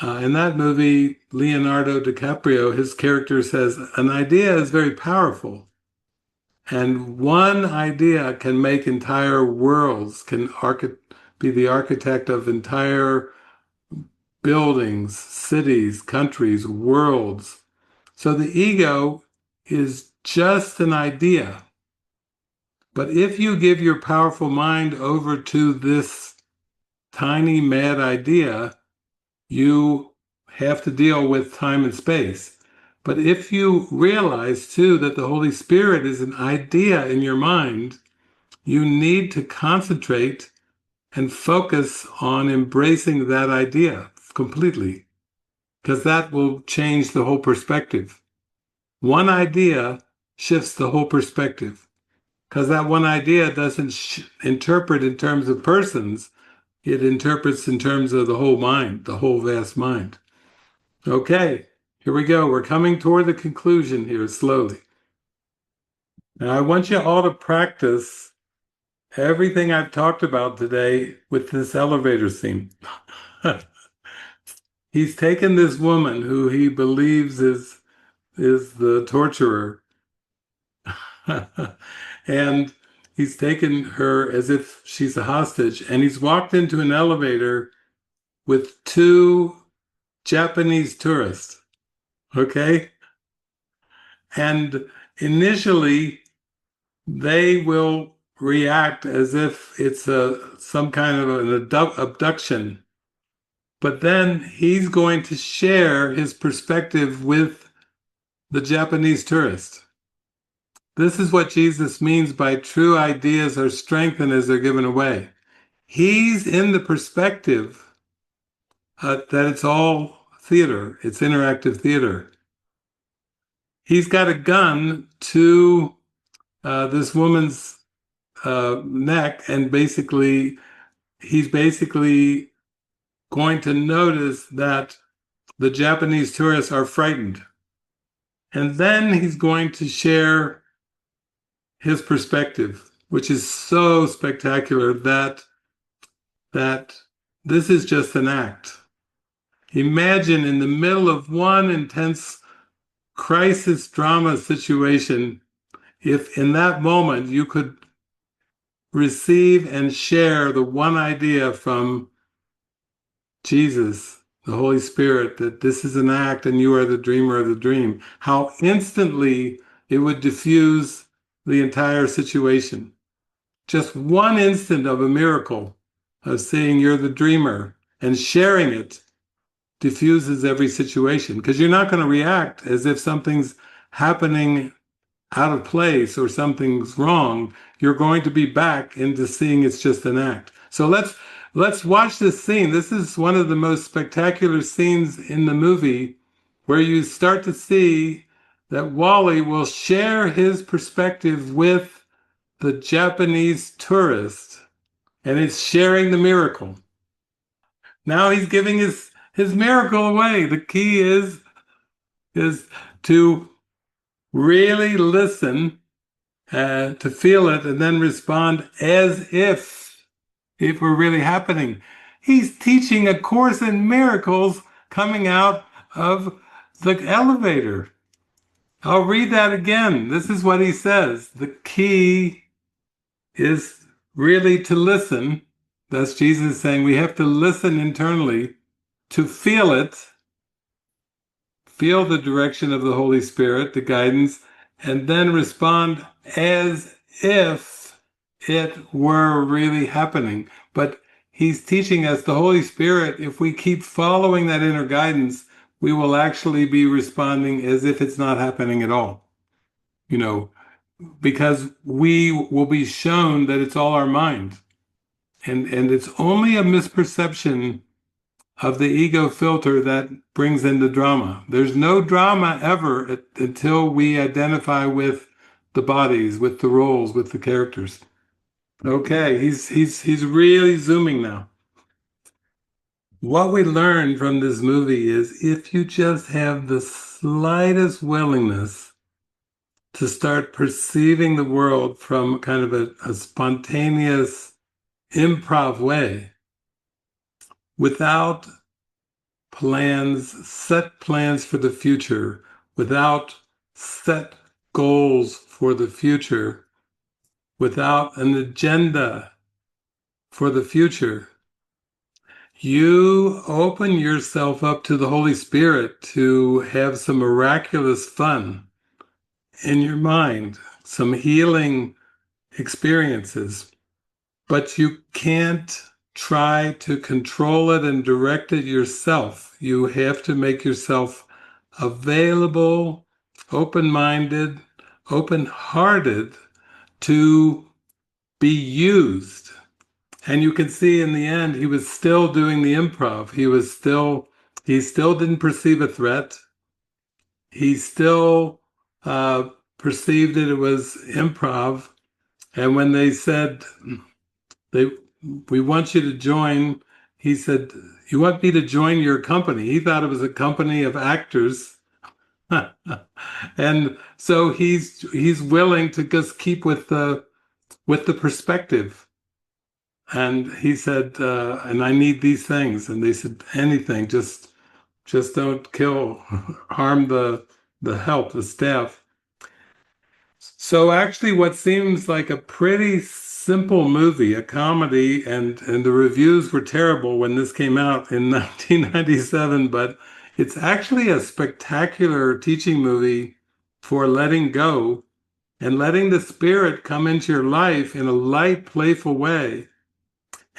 S1: in that movie, Leonardo DiCaprio, his character says, an idea is very powerful. And one idea can make entire worlds, can be the architect of entire buildings, cities, countries, worlds. So the ego is just an idea. But if you give your powerful mind over to this tiny mad idea, you have to deal with time and space. But if you realize too that the Holy Spirit is an idea in your mind, you need to concentrate and focus on embracing that idea completely, because that will change the whole perspective. One idea shifts the whole perspective, because that one idea doesn't interpret in terms of persons, it interprets in terms of the whole mind, the whole vast mind. Okay, here we go. We're coming toward the conclusion here slowly. Now, I want you all to practice everything I've talked about today with this elevator scene. He's taken this woman who he believes is the torturer, and he's taken her as if she's a hostage, and he's walked into an elevator with two Japanese tourists. Okay? And initially, they will react as if it's some kind of an abduction. But then he's going to share his perspective with the Japanese tourist. This is what Jesus means by true ideas are strengthened as they're given away. He's in the perspective that it's all theater, it's interactive theater. He's got a gun to this woman's neck, and he's basically going to notice that the Japanese tourists are frightened. And then he's going to share his perspective, which is so spectacular that this is just an act. Imagine in the middle of one intense crisis drama situation, if in that moment you could receive and share the one idea from Jesus, the Holy Spirit, that this is an act and you are the dreamer of the dream, how instantly it would diffuse the entire situation. Just one instant of a miracle of saying you're the dreamer and sharing it diffuses every situation, because you're not going to react as if something's happening out of place or something's wrong. You're going to be back into seeing it's just an act. So let's watch this scene. This is one of the most spectacular scenes in the movie, where you start to see that Wally will share his perspective with the Japanese tourist, and it's sharing the miracle. Now he's giving his miracle away. The key is to really listen, to feel it, and then respond as if it were really happening. He's teaching a course in miracles coming out of the elevator. I'll read that again. This is what he says. The key is really to listen. That's Jesus saying we have to listen internally to feel it, feel the direction of the Holy Spirit, the guidance, and then respond as if it were really happening. But he's teaching us the Holy Spirit, if we keep following that inner guidance, we will actually be responding as if it's not happening at all. Because we will be shown that it's all our mind. And it's only a misperception of the ego filter that brings in the drama. There's no drama ever until we identify with the bodies, with the roles, with the characters. Okay, he's really zooming now. What we learned from this movie is if you just have the slightest willingness to start perceiving the world from kind of a spontaneous improv way, without set plans for the future, without set goals for the future, without an agenda for the future, you open yourself up to the Holy Spirit to have some miraculous fun in your mind, some healing experiences. But you can't try to control it and direct it yourself. You have to make yourself available, open-minded, open-hearted to be used. And you can see in the end, he was still doing the improv. He still didn't perceive a threat. He still perceived that it was improv. And when they said, we want you to join, he said, you want me to join your company? He thought it was a company of actors. And so he's willing to just keep with the perspective. And he said, and I need these things. And they said, anything, just don't kill, harm the staff. So actually what seems like a pretty simple movie, a comedy, and the reviews were terrible when this came out in 1997, but it's actually a spectacular teaching movie for letting go and letting the spirit come into your life in a light, playful way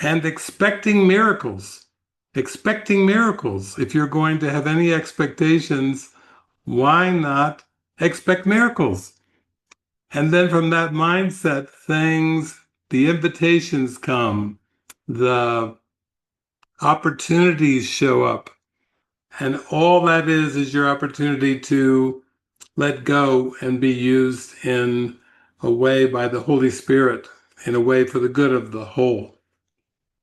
S1: and expecting miracles. Expecting miracles. If you're going to have any expectations, why not expect miracles? And then from that mindset, the invitations come, the opportunities show up. And all that is your opportunity to let go and be used in a way by the Holy Spirit, in a way for the good of the whole.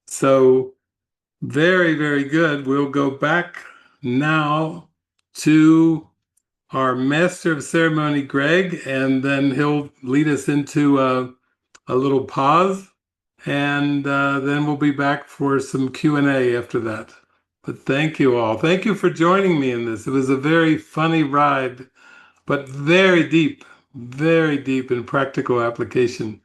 S1: So, very, very good. We'll go back now to our Master of Ceremony, Greg, and then he'll lead us into a little pause, and then we'll be back for some Q&A after that. But thank you all. Thank you for joining me in this. It was a very funny ride, but very deep in practical application.